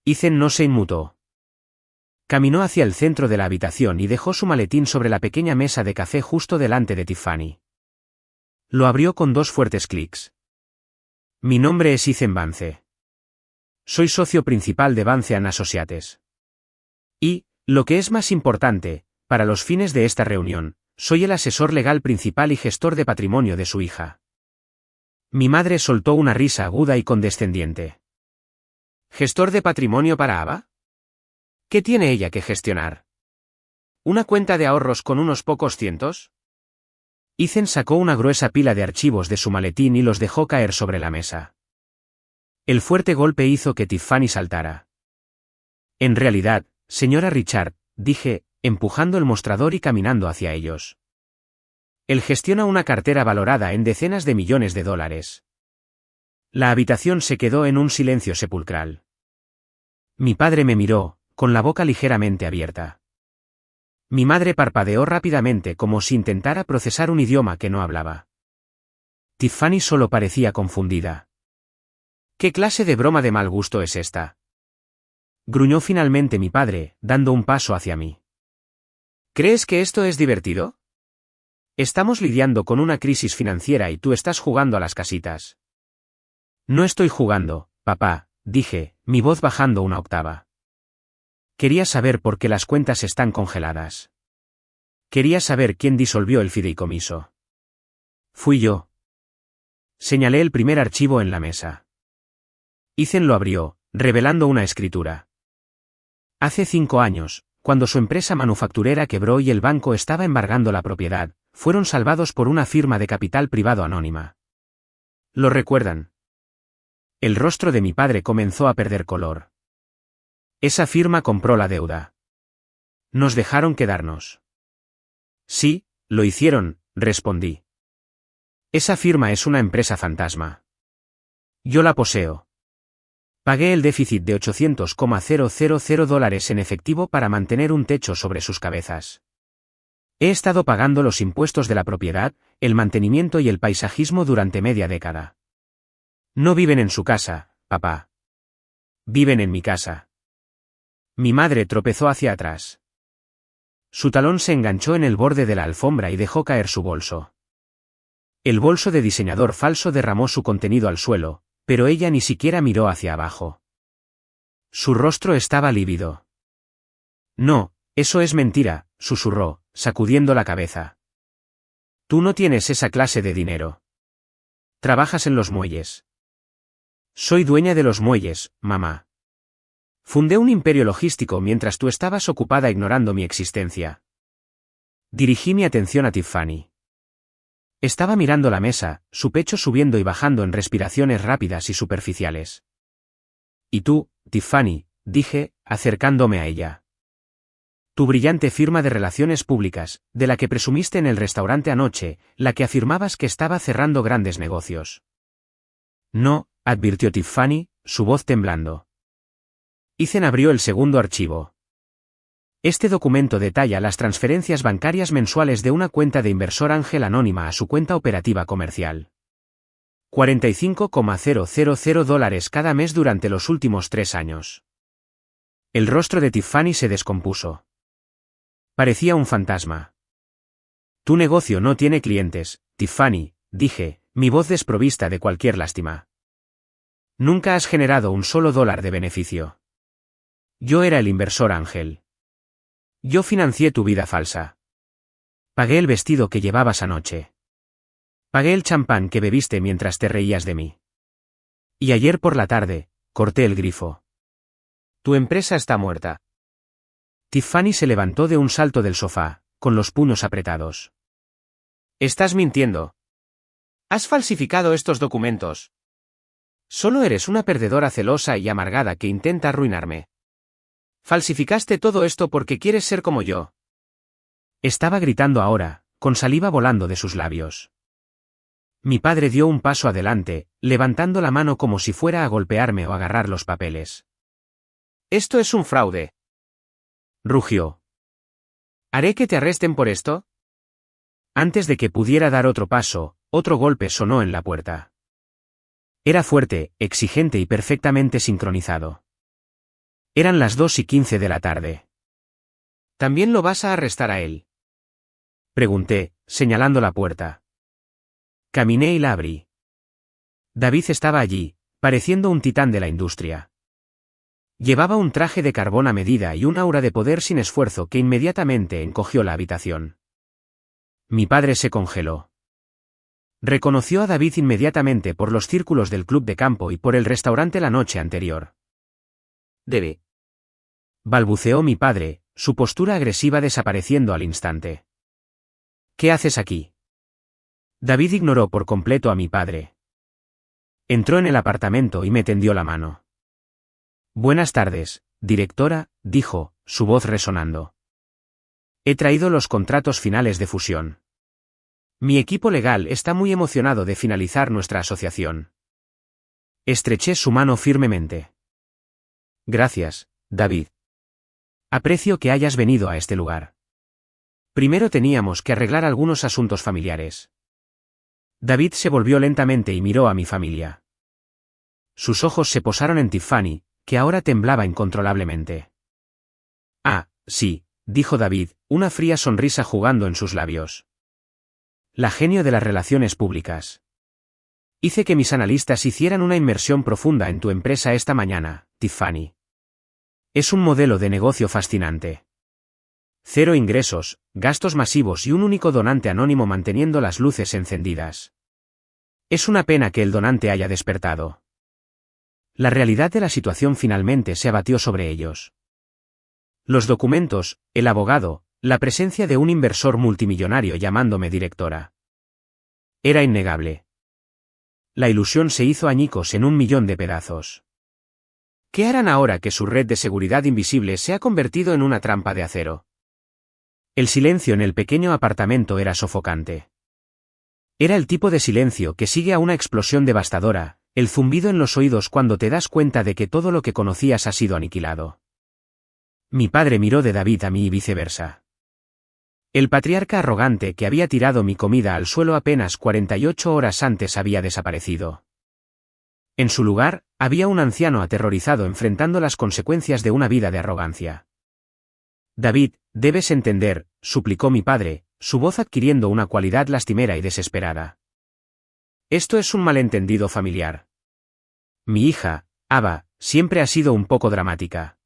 Ethan no se inmutó. Caminó hacia el centro de la habitación y dejó su maletín sobre la pequeña mesa de café justo delante de Tiffany. Lo abrió con 2 fuertes clics. Mi nombre es Ethan Vance. Soy socio principal de Vance & Associates. Y, lo que es más importante, para los fines de esta reunión, soy el asesor legal principal y gestor de patrimonio de su hija. Mi madre soltó una risa aguda y condescendiente. ¿Gestor de patrimonio para Ava? ¿Qué tiene ella que gestionar? ¿Una cuenta de ahorros con unos pocos cientos? Ethan sacó una gruesa pila de archivos de su maletín y los dejó caer sobre la mesa. El fuerte golpe hizo que Tiffany saltara. En realidad, señora Richard, dije, empujando el mostrador y caminando hacia ellos. Él gestiona una cartera valorada en decenas de millones de dólares. La habitación se quedó en un silencio sepulcral. Mi padre me miró, con la boca ligeramente abierta. Mi madre parpadeó rápidamente como si intentara procesar un idioma que no hablaba. Tiffany solo parecía confundida. ¿Qué clase de broma de mal gusto es esta?, gruñó finalmente mi padre, dando un paso hacia mí. ¿Crees que esto es divertido? Estamos lidiando con una crisis financiera y tú estás jugando a las casitas. No estoy jugando, papá, dije, mi voz bajando una octava. Quería saber por qué las cuentas están congeladas. Quería saber quién disolvió el fideicomiso. Fui yo. Señalé el primer archivo en la mesa. Ethan lo abrió, revelando una escritura. Hace 5 años, cuando su empresa manufacturera quebró y el banco estaba embargando la propiedad, fueron salvados por una firma de capital privado anónima. ¿Lo recuerdan? El rostro de mi padre comenzó a perder color. Esa firma compró la deuda. Nos dejaron quedarnos. Sí, lo hicieron, respondí. Esa firma es una empresa fantasma. Yo la poseo. Pagué el déficit de $800,000 en efectivo para mantener un techo sobre sus cabezas. He estado pagando los impuestos de la propiedad, el mantenimiento y el paisajismo durante media década. No viven en su casa, papá. Viven en mi casa. Mi madre tropezó hacia atrás. Su talón se enganchó en el borde de la alfombra y dejó caer su bolso. El bolso de diseñador falso derramó su contenido al suelo, pero ella ni siquiera miró hacia abajo. Su rostro estaba lívido. No, eso es mentira, susurró, sacudiendo la cabeza. Tú no tienes esa clase de dinero. Trabajas en los muelles. Soy dueña de los muelles, mamá. Fundé un imperio logístico mientras tú estabas ocupada ignorando mi existencia. Dirigí mi atención a Tiffany. Estaba mirando la mesa, su pecho subiendo y bajando en respiraciones rápidas y superficiales. Y tú, Tiffany, dije, acercándome a ella. Tu brillante firma de relaciones públicas, de la que presumiste en el restaurante anoche, la que afirmabas que estaba cerrando grandes negocios. No, advirtió Tiffany, su voz temblando. Ethan abrió el segundo archivo. Este documento detalla las transferencias bancarias mensuales de una cuenta de inversor ángel anónima a su cuenta operativa comercial. $45,000 cada mes durante los últimos 3 años. El rostro de Tiffany se descompuso. Parecía un fantasma. Tu negocio no tiene clientes, Tiffany, dije, mi voz desprovista de cualquier lástima. Nunca has generado un solo dólar de beneficio. Yo era el inversor ángel. Yo financié tu vida falsa. Pagué el vestido que llevabas anoche. Pagué el champán que bebiste mientras te reías de mí. Y ayer por la tarde, corté el grifo. Tu empresa está muerta. Tiffany se levantó de un salto del sofá, con los puños apretados. Estás mintiendo. Has falsificado estos documentos. Solo eres una perdedora celosa y amargada que intenta arruinarme. Falsificaste todo esto porque quieres ser como yo. Estaba gritando ahora, con saliva volando de sus labios. Mi padre dio un paso adelante, levantando la mano como si fuera a golpearme o agarrar los papeles. Esto es un fraude. Rugió. ¿Haré que te arresten por esto? Antes de que pudiera dar otro paso, otro golpe sonó en la puerta. Era fuerte, exigente y perfectamente sincronizado. Eran las 2:15 de la tarde. ¿También lo vas a arrestar a él? Pregunté, señalando la puerta. Caminé y la abrí. David estaba allí, pareciendo un titán de la industria. Llevaba un traje de carbón a medida y un aura de poder sin esfuerzo que inmediatamente encogió la habitación. Mi padre se congeló. Reconoció a David inmediatamente por los círculos del club de campo y por el restaurante la noche anterior. Debe. Balbuceó mi padre, su postura agresiva desapareciendo al instante. ¿Qué haces aquí? David ignoró por completo a mi padre. Entró en el apartamento y me tendió la mano. Buenas tardes, directora, dijo, su voz resonando. He traído los contratos finales de fusión. Mi equipo legal está muy emocionado de finalizar nuestra asociación. Estreché su mano firmemente. Gracias, David. Aprecio que hayas venido a este lugar. Primero teníamos que arreglar algunos asuntos familiares. David se volvió lentamente y miró a mi familia. Sus ojos se posaron en Tiffany, que ahora temblaba incontrolablemente. Ah, sí, dijo David, una fría sonrisa jugando en sus labios. La genio de las relaciones públicas. Hice que mis analistas hicieran una inmersión profunda en tu empresa esta mañana, Tiffany. Es un modelo de negocio fascinante. 0 ingresos, gastos masivos y un único donante anónimo manteniendo las luces encendidas. Es una pena que el donante haya despertado. La realidad de la situación finalmente se abatió sobre ellos. Los documentos, el abogado, la presencia de un inversor multimillonario llamándome directora. Era innegable. La ilusión se hizo añicos en 1.000.000 de pedazos. ¿Qué harán ahora que su red de seguridad invisible se ha convertido en una trampa de acero? El silencio en el pequeño apartamento era sofocante. Era el tipo de silencio que sigue a una explosión devastadora, El zumbido en los oídos cuando te das cuenta de que todo lo que conocías ha sido aniquilado. Mi padre miró de David a mí y viceversa. El patriarca arrogante que había tirado mi comida al suelo apenas 48 horas antes había desaparecido. En su lugar, había un anciano aterrorizado enfrentando las consecuencias de una vida de arrogancia. David, debes entender, suplicó mi padre, su voz adquiriendo una cualidad lastimera y desesperada. Esto es un malentendido familiar. Mi hija, Ava, siempre ha sido un poco dramática.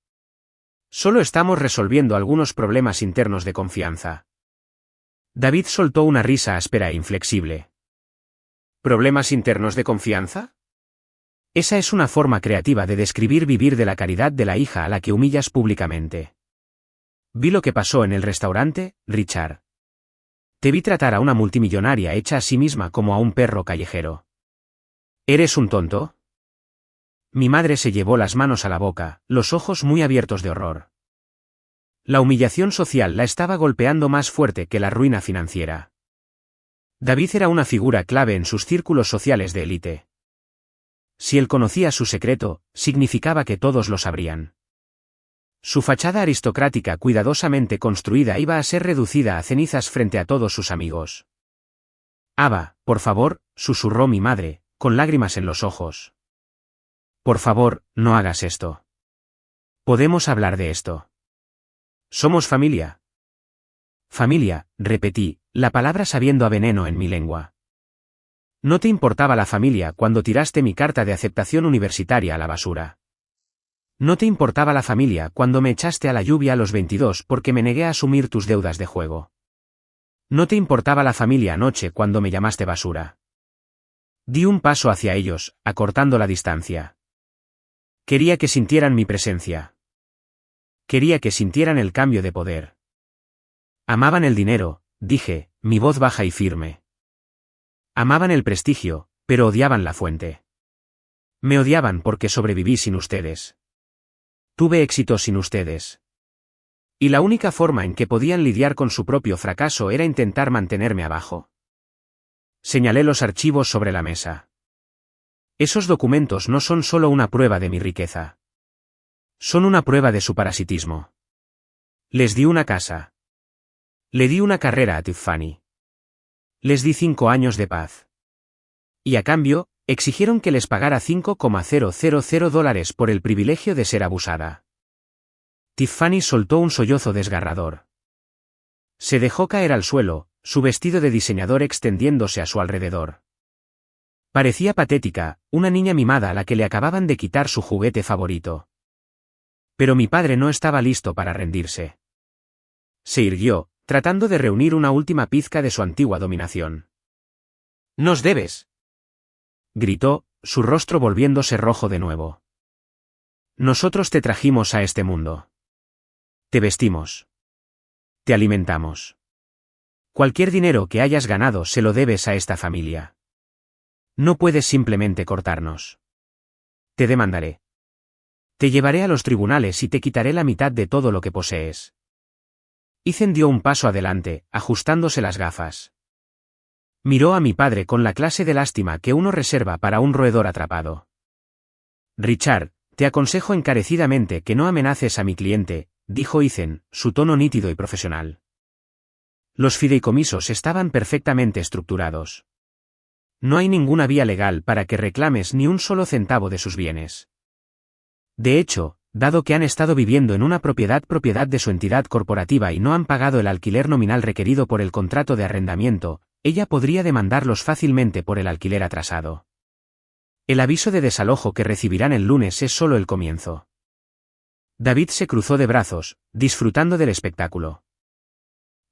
Solo estamos resolviendo algunos problemas internos de confianza. David soltó una risa áspera e inflexible. ¿Problemas internos de confianza? Esa es una forma creativa de describir vivir de la caridad de la hija a la que humillas públicamente. Vi lo que pasó en el restaurante, Richard. Te vi tratar a una multimillonaria hecha a sí misma como a un perro callejero. ¿Eres un tonto? Mi madre se llevó las manos a la boca, los ojos muy abiertos de horror. La humillación social la estaba golpeando más fuerte que la ruina financiera. David era una figura clave en sus círculos sociales de élite. Si él conocía su secreto, significaba que todos lo sabrían. Su fachada aristocrática cuidadosamente construida iba a ser reducida a cenizas frente a todos sus amigos. Ava, por favor, susurró mi madre, con lágrimas en los ojos. Por favor, no hagas esto. Podemos hablar de esto. Somos familia. Familia, repetí, la palabra sabiendo a veneno en mi lengua. No te importaba la familia cuando tiraste mi carta de aceptación universitaria a la basura. No te importaba la familia cuando me echaste a la lluvia a los 22 porque me negué a asumir tus deudas de juego. No te importaba la familia anoche cuando me llamaste basura. Di un paso hacia ellos, acortando la distancia. Quería que sintieran mi presencia. Quería que sintieran el cambio de poder. Amaban el dinero, dije, mi voz baja y firme. Amaban el prestigio, pero odiaban la fuente. Me odiaban porque sobreviví sin ustedes. Tuve éxito sin ustedes. Y la única forma en que podían lidiar con su propio fracaso era intentar mantenerme abajo. Señalé los archivos sobre la mesa. Esos documentos no son solo una prueba de mi riqueza. Son una prueba de su parasitismo. Les di una casa. Le di una carrera a Tiffany. Les di 5 años de paz. Y a cambio, exigieron que les pagara $5,000 por el privilegio de ser abusada. Tiffany soltó un sollozo desgarrador. Se dejó caer al suelo, su vestido de diseñador extendiéndose a su alrededor. Parecía patética, una niña mimada a la que le acababan de quitar su juguete favorito. Pero mi padre no estaba listo para rendirse. Se irguió, tratando de reunir una última pizca de su antigua dominación. «¡Nos debes!», gritó, su rostro volviéndose rojo de nuevo. «Nosotros te trajimos a este mundo. Te vestimos. Te alimentamos. Cualquier dinero que hayas ganado se lo debes a esta familia. No puedes simplemente cortarnos. Te demandaré. Te llevaré a los tribunales y te quitaré la mitad de todo lo que posees». Ethan dio un paso adelante, ajustándose las gafas. Miró a mi padre con la clase de lástima que uno reserva para un roedor atrapado. «Richard, te aconsejo encarecidamente que no amenaces a mi cliente», dijo Ethan, su tono nítido y profesional. Los fideicomisos estaban perfectamente estructurados. No hay ninguna vía legal para que reclames ni un solo centavo de sus bienes. De hecho, dado que han estado viviendo en una propiedad de su entidad corporativa y no han pagado el alquiler nominal requerido por el contrato de arrendamiento, ella podría demandarlos fácilmente por el alquiler atrasado. El aviso de desalojo que recibirán el lunes es solo el comienzo. David se cruzó de brazos, disfrutando del espectáculo.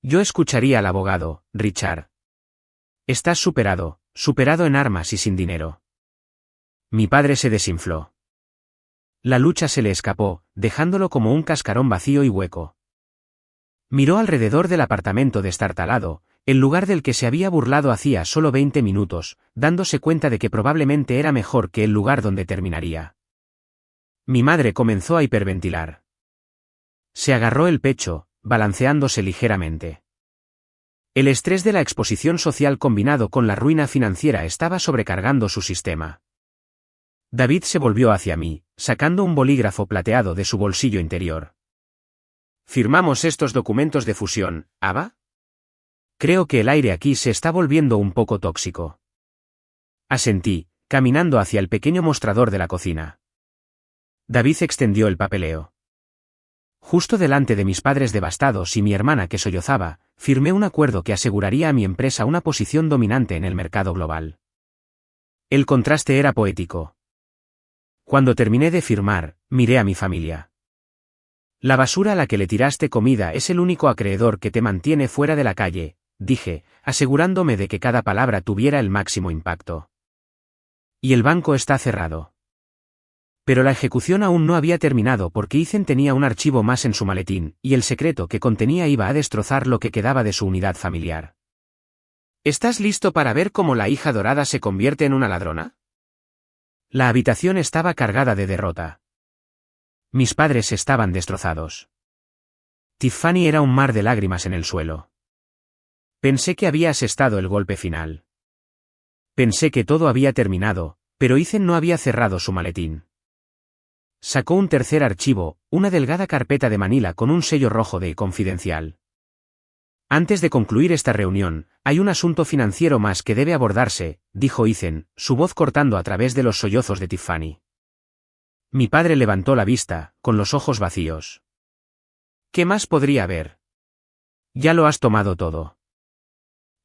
Yo escucharía al abogado, Richard. Estás superado en armas y sin dinero. Mi padre se desinfló. La lucha se le escapó, dejándolo como un cascarón vacío y hueco. Miró alrededor del apartamento destartalado, el lugar del que se había burlado hacía solo 20 minutos, dándose cuenta de que probablemente era mejor que el lugar donde terminaría. Mi madre comenzó a hiperventilar. Se agarró el pecho, balanceándose ligeramente. El estrés de la exposición social combinado con la ruina financiera estaba sobrecargando su sistema. David se volvió hacia mí, sacando un bolígrafo plateado de su bolsillo interior. ¿Firmamos estos documentos de fusión, Ava? Creo que el aire aquí se está volviendo un poco tóxico. Asentí, caminando hacia el pequeño mostrador de la cocina. David extendió el papeleo. Justo delante de mis padres devastados y mi hermana que sollozaba, firmé un acuerdo que aseguraría a mi empresa una posición dominante en el mercado global. El contraste era poético. Cuando terminé de firmar, miré a mi familia. La basura a la que le tiraste comida es el único acreedor que te mantiene fuera de la calle, dije, asegurándome de que cada palabra tuviera el máximo impacto. Y el banco está cerrado. Pero la ejecución aún no había terminado porque Ethan tenía un archivo más en su maletín, y el secreto que contenía iba a destrozar lo que quedaba de su unidad familiar. ¿Estás listo para ver cómo la hija dorada se convierte en una ladrona? La habitación estaba cargada de derrota. Mis padres estaban destrozados. Tiffany era un mar de lágrimas en el suelo. Pensé que había asestado el golpe final. Pensé que todo había terminado, pero Ethan no había cerrado su maletín. Sacó un tercer archivo, una delgada carpeta de Manila con un sello rojo de confidencial. Antes de concluir esta reunión, hay un asunto financiero más que debe abordarse, dijo Ethan, su voz cortando a través de los sollozos de Tiffany. Mi padre levantó la vista, con los ojos vacíos. ¿Qué más podría haber? Ya lo has tomado todo.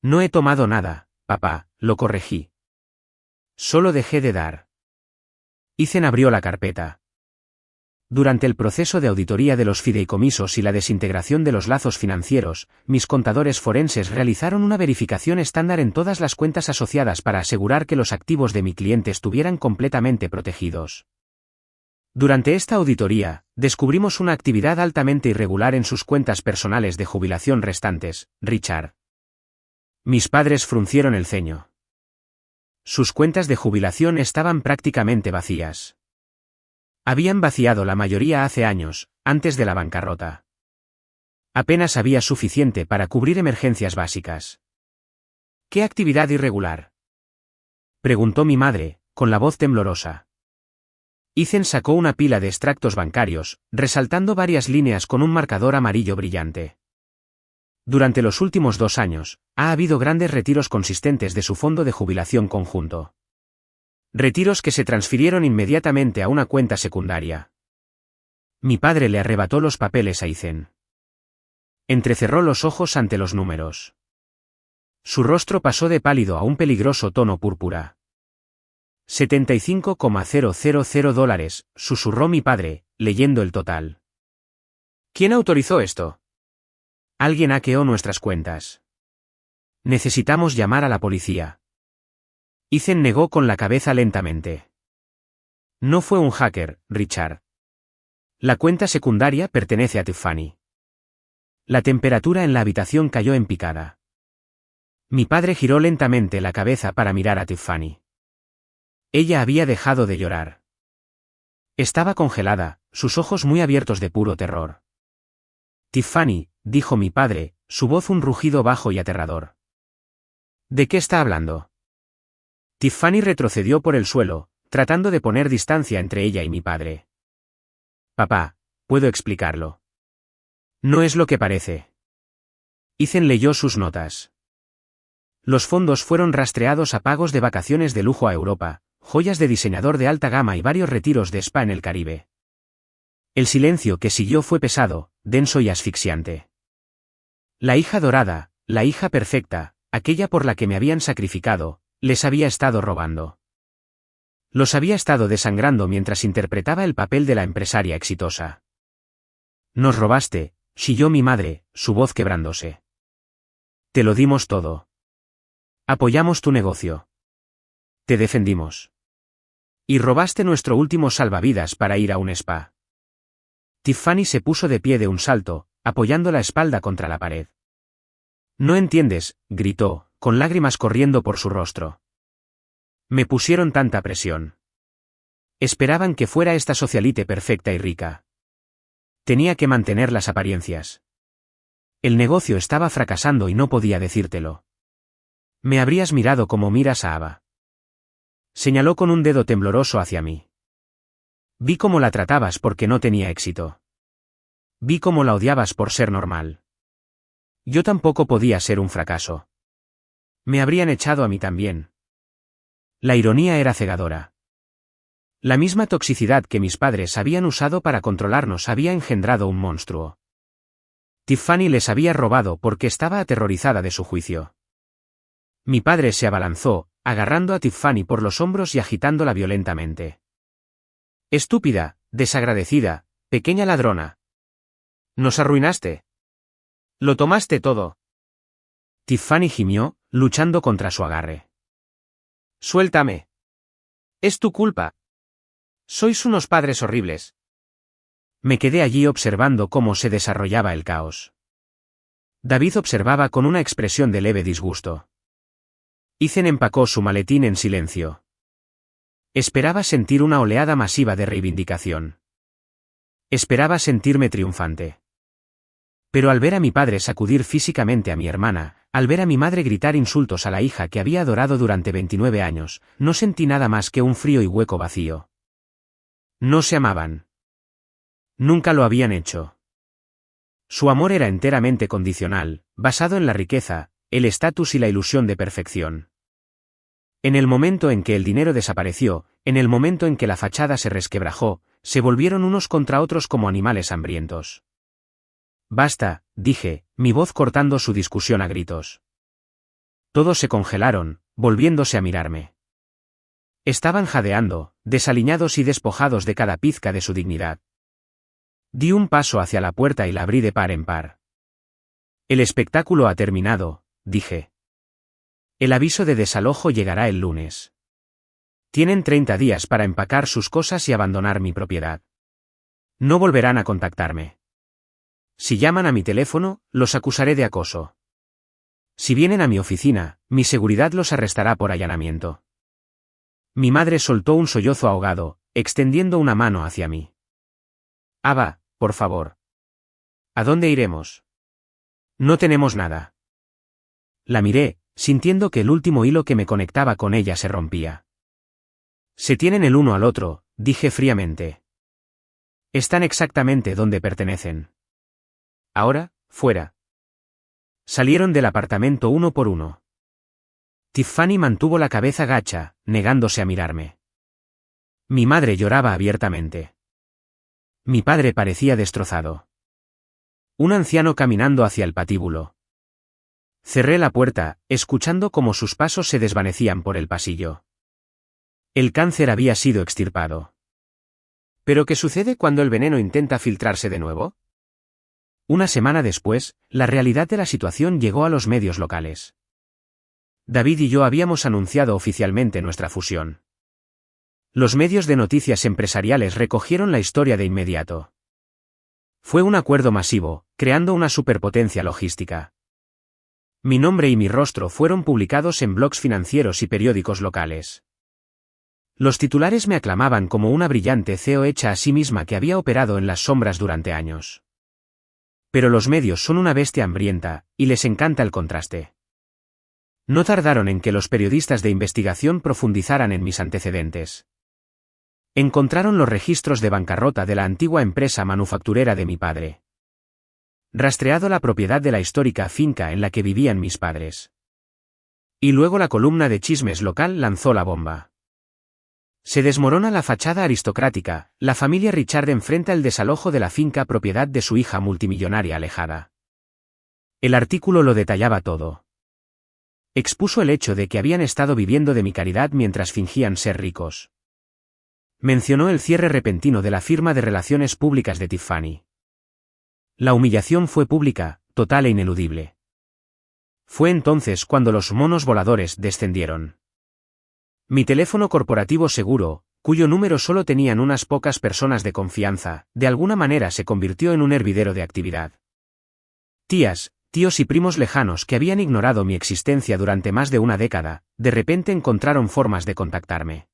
No he tomado nada, papá, lo corregí. Solo dejé de dar. Ethan abrió la carpeta. Durante el proceso de auditoría de los fideicomisos y la desintegración de los lazos financieros, mis contadores forenses realizaron una verificación estándar en todas las cuentas asociadas para asegurar que los activos de mi cliente estuvieran completamente protegidos. Durante esta auditoría, descubrimos una actividad altamente irregular en sus cuentas personales de jubilación restantes, Richard. Mis padres fruncieron el ceño. Sus cuentas de jubilación estaban prácticamente vacías. Habían vaciado la mayoría hace años, antes de la bancarrota. Apenas había suficiente para cubrir emergencias básicas. ¿Qué actividad irregular?, preguntó mi madre, con la voz temblorosa. Ethan sacó una pila de extractos bancarios, resaltando varias líneas con un marcador amarillo brillante. Durante los últimos 2 años, ha habido grandes retiros consistentes de su fondo de jubilación conjunto. Retiros que se transfirieron inmediatamente a una cuenta secundaria. Mi padre le arrebató los papeles a Ethan. Entrecerró los ojos ante los números. Su rostro pasó de pálido a un peligroso tono púrpura. $75,000, susurró mi padre, leyendo el total. ¿Quién autorizó esto? Alguien hackeó nuestras cuentas. Necesitamos llamar a la policía. Ethan negó con la cabeza lentamente. No fue un hacker, Richard. La cuenta secundaria pertenece a Tiffany. La temperatura en la habitación cayó en picada. Mi padre giró lentamente la cabeza para mirar a Tiffany. Ella había dejado de llorar. Estaba congelada, sus ojos muy abiertos de puro terror. Tiffany, dijo mi padre, su voz un rugido bajo y aterrador. ¿De qué está hablando? Tiffany retrocedió por el suelo, tratando de poner distancia entre ella y mi padre. Papá, puedo explicarlo. No es lo que parece. Ethan leyó sus notas. Los fondos fueron rastreados a pagos de vacaciones de lujo a Europa, joyas de diseñador de alta gama y varios retiros de spa en el Caribe. El silencio que siguió fue pesado, denso y asfixiante. La hija dorada, la hija perfecta, aquella por la que me habían sacrificado, les había estado robando. Los había estado desangrando mientras interpretaba el papel de la empresaria exitosa. Nos robaste, chilló mi madre, su voz quebrándose. Te lo dimos todo. Apoyamos tu negocio. Te defendimos. Y robaste nuestro último salvavidas para ir a un spa. Tiffany se puso de pie de un salto, apoyando la espalda contra la pared. No entiendes, gritó, con lágrimas corriendo por su rostro. Me pusieron tanta presión. Esperaban que fuera esta socialite perfecta y rica. Tenía que mantener las apariencias. El negocio estaba fracasando y no podía decírtelo. Me habrías mirado como miras a Ava. Señaló con un dedo tembloroso hacia mí. Vi cómo la tratabas porque no tenía éxito. Vi cómo la odiabas por ser normal. Yo tampoco podía ser un fracaso. Me habrían echado a mí también. La ironía era cegadora. La misma toxicidad que mis padres habían usado para controlarnos había engendrado un monstruo. Tiffany les había robado porque estaba aterrorizada de su juicio. Mi padre se abalanzó, agarrando a Tiffany por los hombros y agitándola violentamente. Estúpida, desagradecida, pequeña ladrona. Nos arruinaste. Lo tomaste todo. Tiffany gimió, luchando contra su agarre. Suéltame. Es tu culpa. Sois unos padres horribles. Me quedé allí observando cómo se desarrollaba el caos. David observaba con una expresión de leve disgusto. Ethan empacó su maletín en silencio. Esperaba sentir una oleada masiva de reivindicación. Esperaba sentirme triunfante. Pero al ver a mi padre sacudir físicamente a mi hermana, al ver a mi madre gritar insultos a la hija que había adorado durante 29 años, no sentí nada más que un frío y hueco vacío. No se amaban. Nunca lo habían hecho. Su amor era enteramente condicional, basado en la riqueza, el estatus y la ilusión de perfección. En el momento en que el dinero desapareció, en el momento en que la fachada se resquebrajó, se volvieron unos contra otros como animales hambrientos. Basta, dije, mi voz cortando su discusión a gritos. Todos se congelaron, volviéndose a mirarme. Estaban jadeando, desaliñados y despojados de cada pizca de su dignidad. Di un paso hacia la puerta y la abrí de par en par. El espectáculo ha terminado, dije. El aviso de desalojo llegará el lunes. Tienen 30 días para empacar sus cosas y abandonar mi propiedad. No volverán a contactarme. Si llaman a mi teléfono, los acusaré de acoso. Si vienen a mi oficina, mi seguridad los arrestará por allanamiento. Mi madre soltó un sollozo ahogado, extendiendo una mano hacia mí. Ava, por favor. ¿A dónde iremos? No tenemos nada. La miré, sintiendo que el último hilo que me conectaba con ella se rompía. Se tienen el uno al otro, dije fríamente. Están exactamente donde pertenecen. Ahora, fuera. Salieron del apartamento uno por uno. Tiffany mantuvo la cabeza gacha, negándose a mirarme. Mi madre lloraba abiertamente. Mi padre parecía destrozado. Un anciano caminando hacia el patíbulo. Cerré la puerta, escuchando cómo sus pasos se desvanecían por el pasillo. El cáncer había sido extirpado. ¿Pero qué sucede cuando el veneno intenta filtrarse de nuevo? Una semana después, la realidad de la situación llegó a los medios locales. David y yo habíamos anunciado oficialmente nuestra fusión. Los medios de noticias empresariales recogieron la historia de inmediato. Fue un acuerdo masivo, creando una superpotencia logística. Mi nombre y mi rostro fueron publicados en blogs financieros y periódicos locales. Los titulares me aclamaban como una brillante CEO hecha a sí misma que había operado en las sombras durante años. Pero los medios son una bestia hambrienta, y les encanta el contraste. No tardaron en que los periodistas de investigación profundizaran en mis antecedentes. Encontraron los registros de bancarrota de la antigua empresa manufacturera de mi padre. Rastreado la propiedad de la histórica finca en la que vivían mis padres. Y luego la columna de chismes local lanzó la bomba. Se desmorona la fachada aristocrática, la familia Richard enfrenta el desalojo de la finca propiedad de su hija multimillonaria alejada. El artículo lo detallaba todo. Expuso el hecho de que habían estado viviendo de mi caridad mientras fingían ser ricos. Mencionó el cierre repentino de la firma de relaciones públicas de Tiffany. La humillación fue pública, total e ineludible. Fue entonces cuando los monos voladores descendieron. Mi teléfono corporativo seguro, cuyo número solo tenían unas pocas personas de confianza, de alguna manera se convirtió en un hervidero de actividad. Tías, tíos y primos lejanos que habían ignorado mi existencia durante más de una década, de repente encontraron formas de contactarme.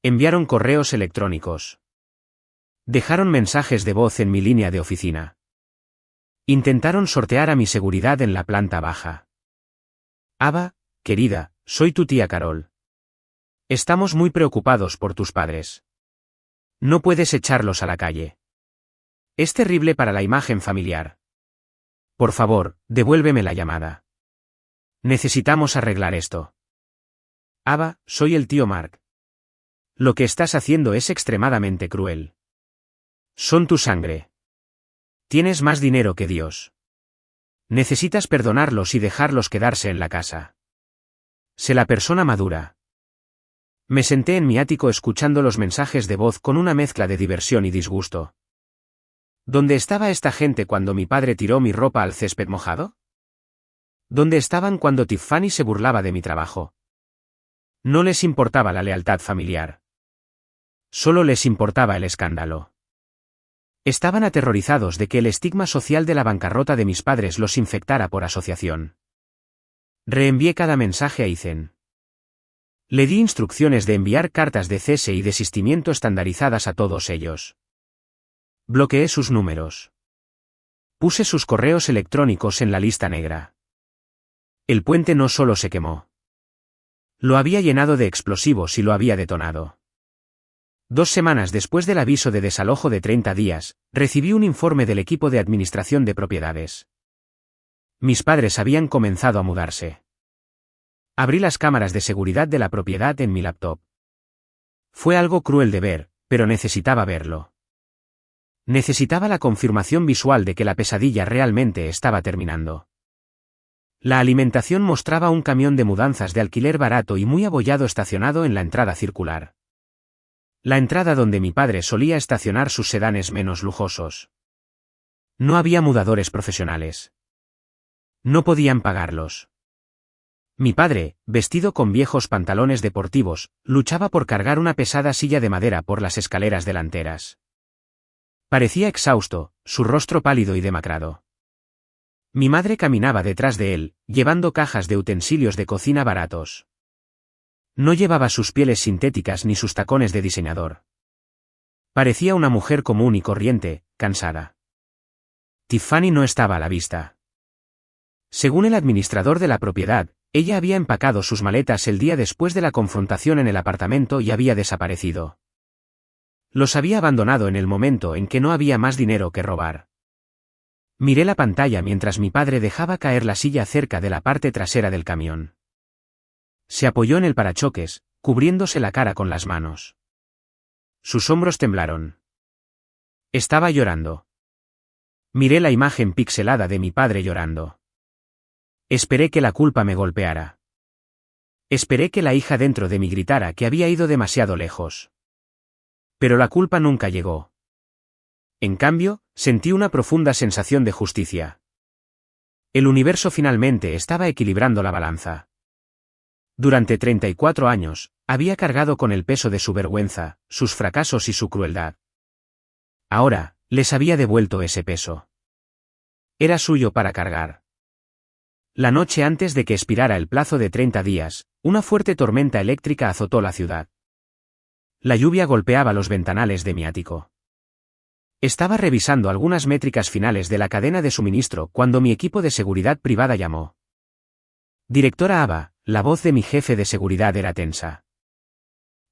Enviaron correos electrónicos. Dejaron mensajes de voz en mi línea de oficina. Intentaron sortear a mi seguridad en la planta baja. Ava, querida, soy tu tía Carol. Estamos muy preocupados por tus padres. No puedes echarlos a la calle. Es terrible para la imagen familiar. Por favor, devuélveme la llamada. Necesitamos arreglar esto. Ava, soy el tío Mark. Lo que estás haciendo es extremadamente cruel. Son tu sangre. Tienes más dinero que Dios. Necesitas perdonarlos y dejarlos quedarse en la casa. Sé la persona madura. Me senté en mi ático escuchando los mensajes de voz con una mezcla de diversión y disgusto. ¿Dónde estaba esta gente cuando mi padre tiró mi ropa al césped mojado? ¿Dónde estaban cuando Tiffany se burlaba de mi trabajo? No les importaba la lealtad familiar. Solo les importaba el escándalo. Estaban aterrorizados de que el estigma social de la bancarrota de mis padres los infectara por asociación. Reenvié cada mensaje a Ethan. Le di instrucciones de enviar cartas de cese y desistimiento estandarizadas a todos ellos. Bloqueé sus números. Puse sus correos electrónicos en la lista negra. El puente no solo se quemó. Lo había llenado de explosivos y lo había detonado. 2 semanas después del aviso de desalojo de 30 días, recibí un informe del equipo de administración de propiedades. Mis padres habían comenzado a mudarse. Abrí las cámaras de seguridad de la propiedad en mi laptop. Fue algo cruel de ver, pero necesitaba verlo. Necesitaba la confirmación visual de que la pesadilla realmente estaba terminando. La alimentación mostraba un camión de mudanzas de alquiler barato y muy abollado estacionado en la entrada circular. La entrada donde mi padre solía estacionar sus sedanes menos lujosos. No había mudadores profesionales. No podían pagarlos. Mi padre, vestido con viejos pantalones deportivos, luchaba por cargar una pesada silla de madera por las escaleras delanteras. Parecía exhausto, su rostro pálido y demacrado. Mi madre caminaba detrás de él, llevando cajas de utensilios de cocina baratos. No llevaba sus pieles sintéticas ni sus tacones de diseñador. Parecía una mujer común y corriente, cansada. Tiffany no estaba a la vista. Según el administrador de la propiedad, ella había empacado sus maletas el día después de la confrontación en el apartamento y había desaparecido. Los había abandonado en el momento en que no había más dinero que robar. Miré la pantalla mientras mi padre dejaba caer la silla cerca de la parte trasera del camión. Se apoyó en el parachoques, cubriéndose la cara con las manos. Sus hombros temblaron. Estaba llorando. Miré la imagen pixelada de mi padre llorando. Esperé que la culpa me golpeara. Esperé que la hija dentro de mí gritara que había ido demasiado lejos. Pero la culpa nunca llegó. En cambio, sentí una profunda sensación de justicia. El universo finalmente estaba equilibrando la balanza. Durante 34 años, había cargado con el peso de su vergüenza, sus fracasos y su crueldad. Ahora, les había devuelto ese peso. Era suyo para cargar. La noche antes de que expirara el plazo de 30 días, una fuerte tormenta eléctrica azotó la ciudad. La lluvia golpeaba los ventanales de mi ático. Estaba revisando algunas métricas finales de la cadena de suministro cuando mi equipo de seguridad privada llamó. Directora Ava, la voz de mi jefe de seguridad era tensa.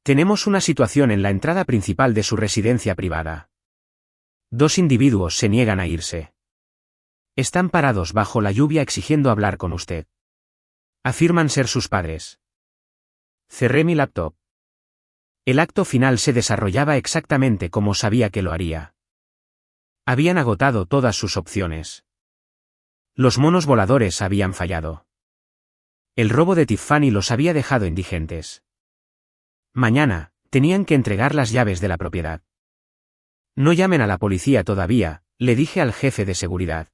Tenemos una situación en la entrada principal de su residencia privada. 2 individuos se niegan a irse. Están parados bajo la lluvia exigiendo hablar con usted. Afirman ser sus padres. Cerré mi laptop. El acto final se desarrollaba exactamente como sabía que lo haría. Habían agotado todas sus opciones. Los monos voladores habían fallado. El robo de Tiffany los había dejado indigentes. Mañana, tenían que entregar las llaves de la propiedad. No llamen a la policía todavía, le dije al jefe de seguridad.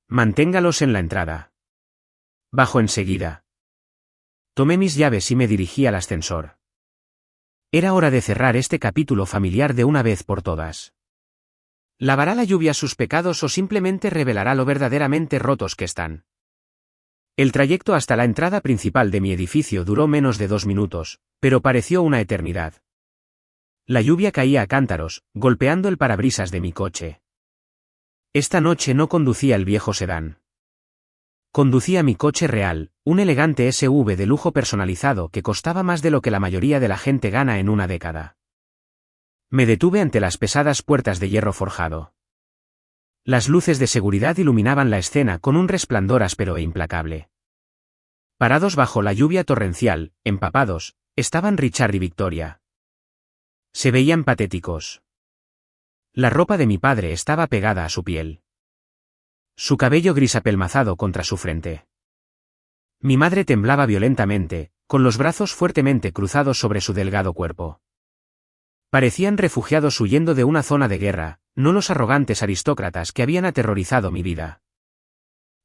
Manténgalos en la entrada. Bajó enseguida. Tomé mis llaves y me dirigí al ascensor. Era hora de cerrar este capítulo familiar de una vez por todas. ¿Lavará la lluvia sus pecados o simplemente revelará lo verdaderamente rotos que están? El trayecto hasta la entrada principal de mi edificio duró menos de 2 minutos, pero pareció una eternidad. La lluvia caía a cántaros, golpeando el parabrisas de mi coche. Esta noche no conducía el viejo sedán. Conducía mi coche real, Un elegante SUV de lujo personalizado que costaba más de lo que la mayoría de la gente gana en una década. Me detuve ante las pesadas puertas de hierro forjado. Las luces de seguridad iluminaban la escena con un resplandor áspero e implacable. Parados bajo la lluvia torrencial, empapados, estaban Richard y Victoria. Se veían patéticos. La ropa de mi padre estaba pegada a su piel. Su cabello gris apelmazado contra su frente. Mi madre temblaba violentamente, con los brazos fuertemente cruzados sobre su delgado cuerpo. Parecían refugiados huyendo de una zona de guerra, no los arrogantes aristócratas que habían aterrorizado mi vida.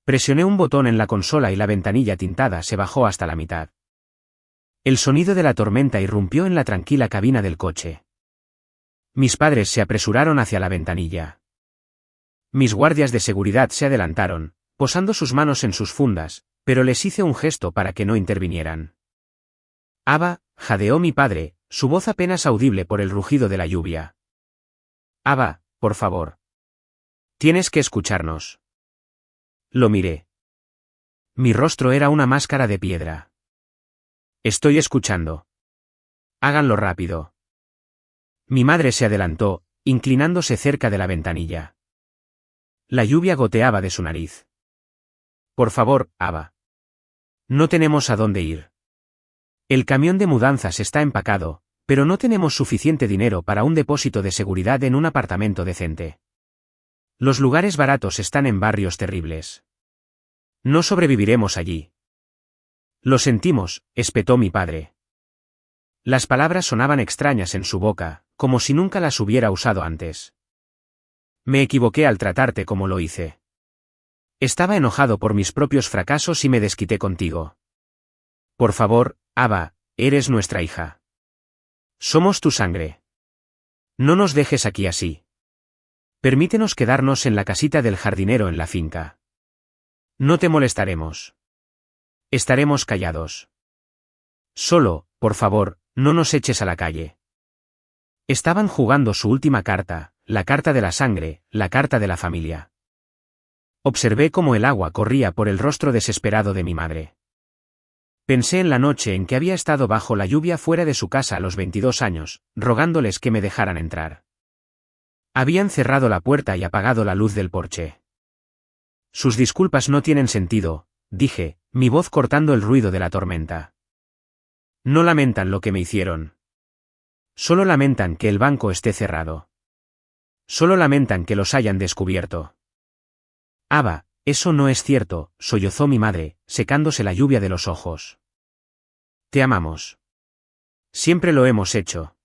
Presioné un botón en la consola y la ventanilla tintada se bajó hasta la mitad. El sonido de la tormenta irrumpió en la tranquila cabina del coche. Mis padres se apresuraron hacia la ventanilla. Mis guardias de seguridad se adelantaron, posando sus manos en sus fundas, pero les hice un gesto para que no intervinieran. Aba, jadeó mi padre, su voz apenas audible por el rugido de la lluvia. Aba, por favor. Tienes que escucharnos. Lo miré. Mi rostro era una máscara de piedra. Estoy escuchando. Háganlo rápido. Mi madre se adelantó, inclinándose cerca de la ventanilla. La lluvia goteaba de su nariz. Por favor, Aba. No tenemos a dónde ir. El camión de mudanzas está empacado, pero no tenemos suficiente dinero para un depósito de seguridad en un apartamento decente. Los lugares baratos están en barrios terribles. No sobreviviremos allí. Lo sentimos, espetó mi padre. Las palabras sonaban extrañas en su boca, como si nunca las hubiera usado antes. Me equivoqué al tratarte como lo hice. Estaba enojado por mis propios fracasos y me desquité contigo. Por favor, Aba, eres nuestra hija. Somos tu sangre. No nos dejes aquí así. Permítenos quedarnos en la casita del jardinero en la finca. No te molestaremos. Estaremos callados. Solo, por favor, no nos eches a la calle. Estaban jugando su última carta, la carta de la sangre, la carta de la familia. Observé cómo el agua corría por el rostro desesperado de mi madre. Pensé en la noche en que había estado bajo la lluvia fuera de su casa a los 22 años, rogándoles que me dejaran entrar. Habían cerrado la puerta y apagado la luz del porche. Sus disculpas no tienen sentido, dije, mi voz cortando el ruido de la tormenta. No lamentan lo que me hicieron. Solo lamentan que el banco esté cerrado. Solo lamentan que los hayan descubierto. Aba, eso no es cierto, sollozó mi madre, secándose la lluvia de los ojos. Te amamos. Siempre lo hemos hecho.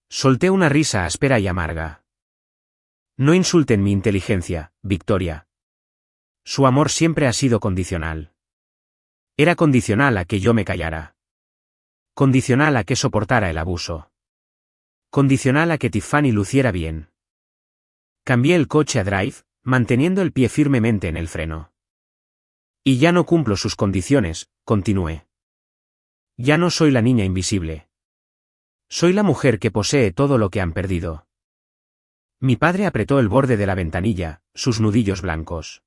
Solté una risa áspera y amarga. No insulten mi inteligencia, Victoria. Su amor siempre ha sido condicional. Era condicional a que yo me callara. Condicional a que soportara el abuso. Condicional a que Tiffany luciera bien. Cambié el coche a drive, manteniendo el pie firmemente en el freno. Y ya no cumplo sus condiciones, continué. Ya no soy la niña invisible. Soy la mujer que posee todo lo que han perdido. Mi padre apretó el borde de la ventanilla, sus nudillos blancos.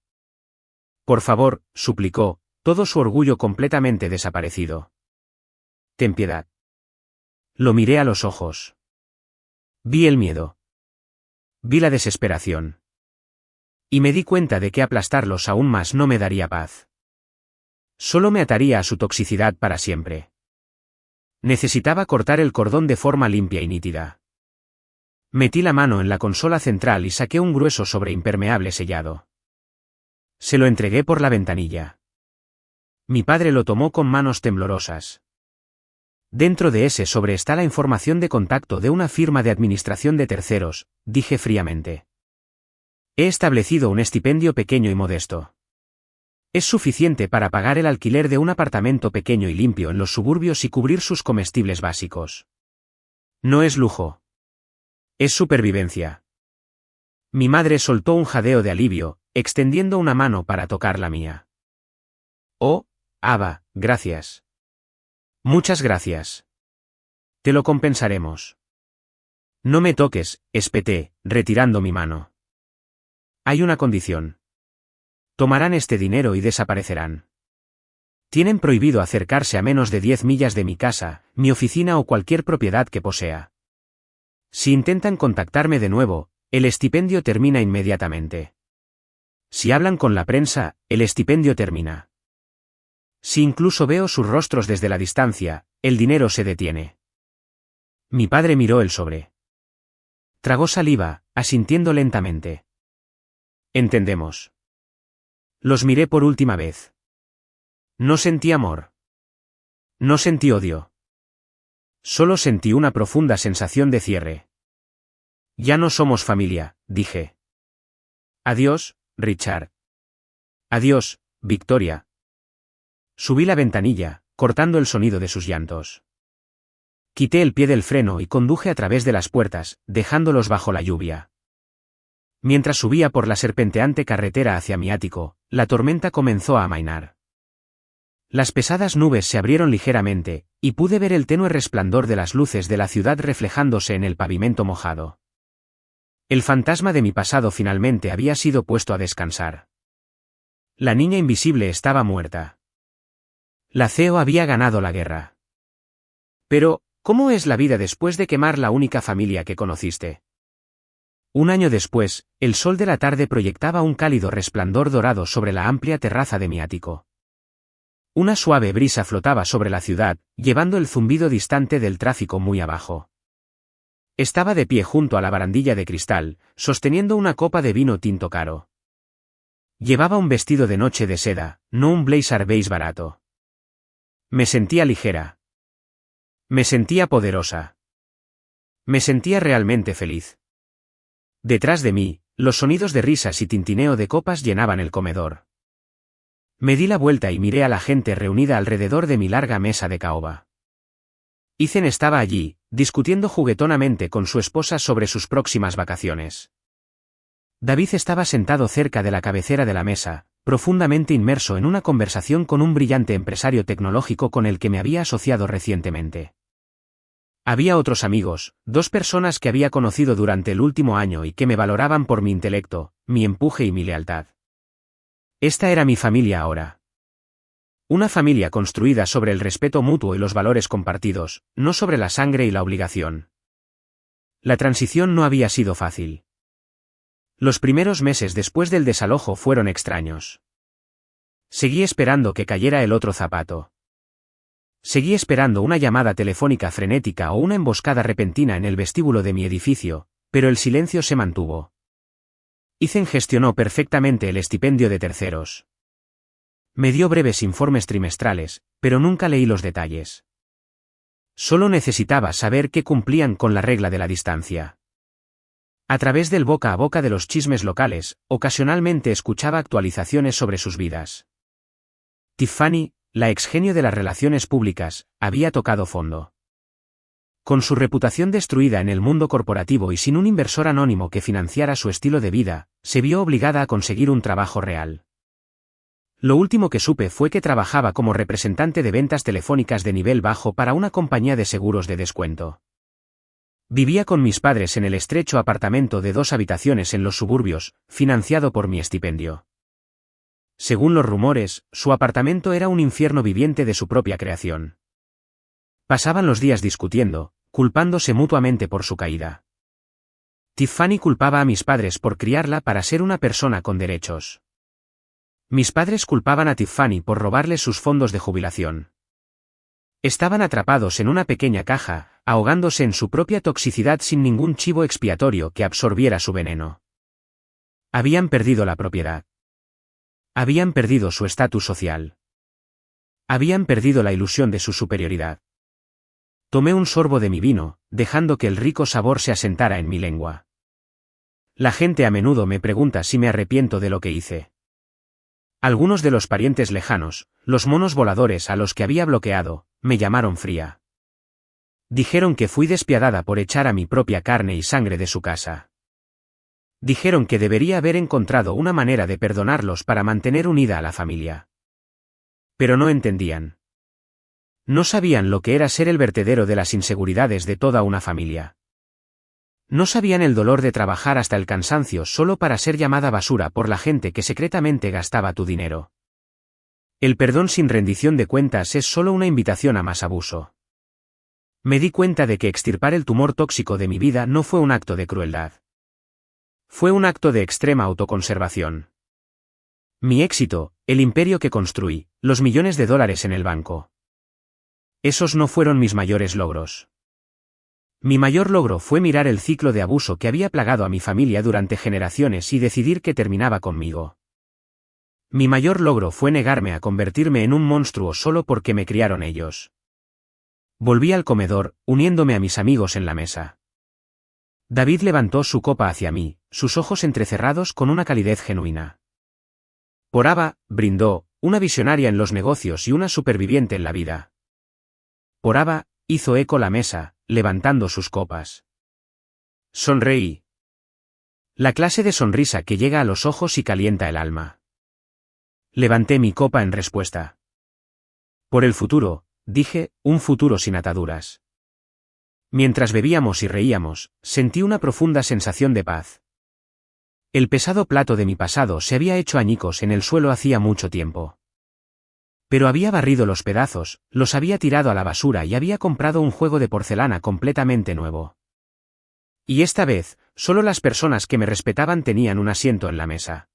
Por favor, suplicó, todo su orgullo completamente desaparecido. Ten piedad. Lo miré a los ojos. Vi el miedo. Vi la desesperación. Y me di cuenta de que aplastarlos aún más no me daría paz. Solo me ataría a su toxicidad para siempre. Necesitaba cortar el cordón de forma limpia y nítida. Metí la mano en la consola central y saqué un grueso sobreimpermeable sellado. Se lo entregué por la ventanilla. Mi padre lo tomó con manos temblorosas. Dentro de ese sobre está la información de contacto de una firma de administración de terceros, dije fríamente. He establecido un estipendio pequeño y modesto. Es suficiente para pagar el alquiler de un apartamento pequeño y limpio en los suburbios y cubrir sus comestibles básicos. No es lujo. Es supervivencia. Mi madre soltó un jadeo de alivio, extendiendo una mano para tocar la mía. Oh, Aba, gracias. Muchas gracias. Te lo compensaremos. No me toques, espeté, retirando mi mano. Hay una condición. Tomarán este dinero y desaparecerán. Tienen prohibido acercarse a menos de 10 millas de mi casa, mi oficina o cualquier propiedad que posea. Si intentan contactarme de nuevo, el estipendio termina inmediatamente. Si hablan con la prensa, el estipendio termina. Si incluso veo sus rostros desde la distancia, el dinero se detiene. Mi padre miró el sobre. Tragó saliva, asintiendo lentamente. Entendemos. Los miré por última vez. No sentí amor. No sentí odio. Solo sentí una profunda sensación de cierre. Ya no somos familia, dije. Adiós, Richard. Adiós, Victoria. Subí la ventanilla, cortando el sonido de sus llantos. Quité el pie del freno y conduje a través de las puertas, dejándolos bajo la lluvia. Mientras subía por la serpenteante carretera hacia mi ático, la tormenta comenzó a amainar. Las pesadas nubes se abrieron ligeramente, y pude ver el tenue resplandor de las luces de la ciudad reflejándose en el pavimento mojado. El fantasma de mi pasado finalmente había sido puesto a descansar. La niña invisible estaba muerta. La CEO había ganado la guerra. Pero, ¿cómo es la vida después de quemar la única familia que conociste? Un año después, el sol de la tarde proyectaba un cálido resplandor dorado sobre la amplia terraza de mi ático. Una suave brisa flotaba sobre la ciudad, llevando el zumbido distante del tráfico muy abajo. Estaba de pie junto a la barandilla de cristal, sosteniendo una copa de vino tinto caro. Llevaba un vestido de noche de seda, no un blazer beige barato. Me sentía ligera. Me sentía poderosa. Me sentía realmente feliz. Detrás de mí, los sonidos de risas y tintineo de copas llenaban el comedor. Me di la vuelta y miré a la gente reunida alrededor de mi larga mesa de caoba. Ethan estaba allí, discutiendo juguetonamente con su esposa sobre sus próximas vacaciones. David estaba sentado cerca de la cabecera de la mesa, profundamente inmerso en una conversación con un brillante empresario tecnológico con el que me había asociado recientemente. Había otros amigos, 2 personas que había conocido durante el último año y que me valoraban por mi intelecto, mi empuje y mi lealtad. Esta era mi familia ahora. Una familia construida sobre el respeto mutuo y los valores compartidos, no sobre la sangre y la obligación. La transición no había sido fácil. Los primeros meses después del desalojo fueron extraños. Seguí esperando que cayera el otro zapato. Seguí esperando una llamada telefónica frenética o una emboscada repentina en el vestíbulo de mi edificio, pero el silencio se mantuvo. Ethan gestionó perfectamente el estipendio de terceros. Me dio breves informes trimestrales, pero nunca leí los detalles. Solo necesitaba saber que cumplían con la regla de la distancia. A través del boca a boca de los chismes locales, ocasionalmente escuchaba actualizaciones sobre sus vidas. Tiffany, la exgenio de las relaciones públicas, había tocado fondo. Con su reputación destruida en el mundo corporativo y sin un inversor anónimo que financiara su estilo de vida, se vio obligada a conseguir un trabajo real. Lo último que supe fue que trabajaba como representante de ventas telefónicas de nivel bajo para una compañía de seguros de descuento. Vivía con mis padres en el estrecho apartamento de 2 habitaciones en los suburbios, financiado por mi estipendio. Según los rumores, su apartamento era un infierno viviente de su propia creación. Pasaban los días discutiendo, culpándose mutuamente por su caída. Tiffany culpaba a mis padres por criarla para ser una persona con derechos. Mis padres culpaban a Tiffany por robarles sus fondos de jubilación. Estaban atrapados en una pequeña caja, ahogándose en su propia toxicidad sin ningún chivo expiatorio que absorbiera su veneno. Habían perdido la propiedad. Habían perdido su estatus social. Habían perdido la ilusión de su superioridad. Tomé un sorbo de mi vino, dejando que el rico sabor se asentara en mi lengua. La gente a menudo me pregunta si me arrepiento de lo que hice. Algunos de los parientes lejanos, los monos voladores a los que había bloqueado, me llamaron fría. Dijeron que fui despiadada por echar a mi propia carne y sangre de su casa. Dijeron que debería haber encontrado una manera de perdonarlos para mantener unida a la familia. Pero no entendían. No sabían lo que era ser el vertedero de las inseguridades de toda una familia. No sabían el dolor de trabajar hasta el cansancio solo para ser llamada basura por la gente que secretamente gastaba tu dinero. El perdón sin rendición de cuentas es solo una invitación a más abuso. Me di cuenta de que extirpar el tumor tóxico de mi vida no fue un acto de crueldad. Fue un acto de extrema autoconservación. Mi éxito, el imperio que construí, los millones de dólares en el banco. Esos no fueron mis mayores logros. Mi mayor logro fue mirar el ciclo de abuso que había plagado a mi familia durante generaciones y decidir que terminaba conmigo. Mi mayor logro fue negarme a convertirme en un monstruo solo porque me criaron ellos. Volví al comedor, uniéndome a mis amigos en la mesa. David levantó su copa hacia mí, sus ojos entrecerrados con una calidez genuina. Por Ava, brindó, una visionaria en los negocios y una superviviente en la vida. Por Ava, hizo eco la mesa, levantando sus copas. Sonreí. La clase de sonrisa que llega a los ojos y calienta el alma. Levanté mi copa en respuesta. Por el futuro, dije, un futuro sin ataduras. Mientras bebíamos y reíamos, sentí una profunda sensación de paz. El pesado plato de mi pasado se había hecho añicos en el suelo hacía mucho tiempo. Pero había barrido los pedazos, los había tirado a la basura y había comprado un juego de porcelana completamente nuevo. Y esta vez, solo las personas que me respetaban tenían un asiento en la mesa.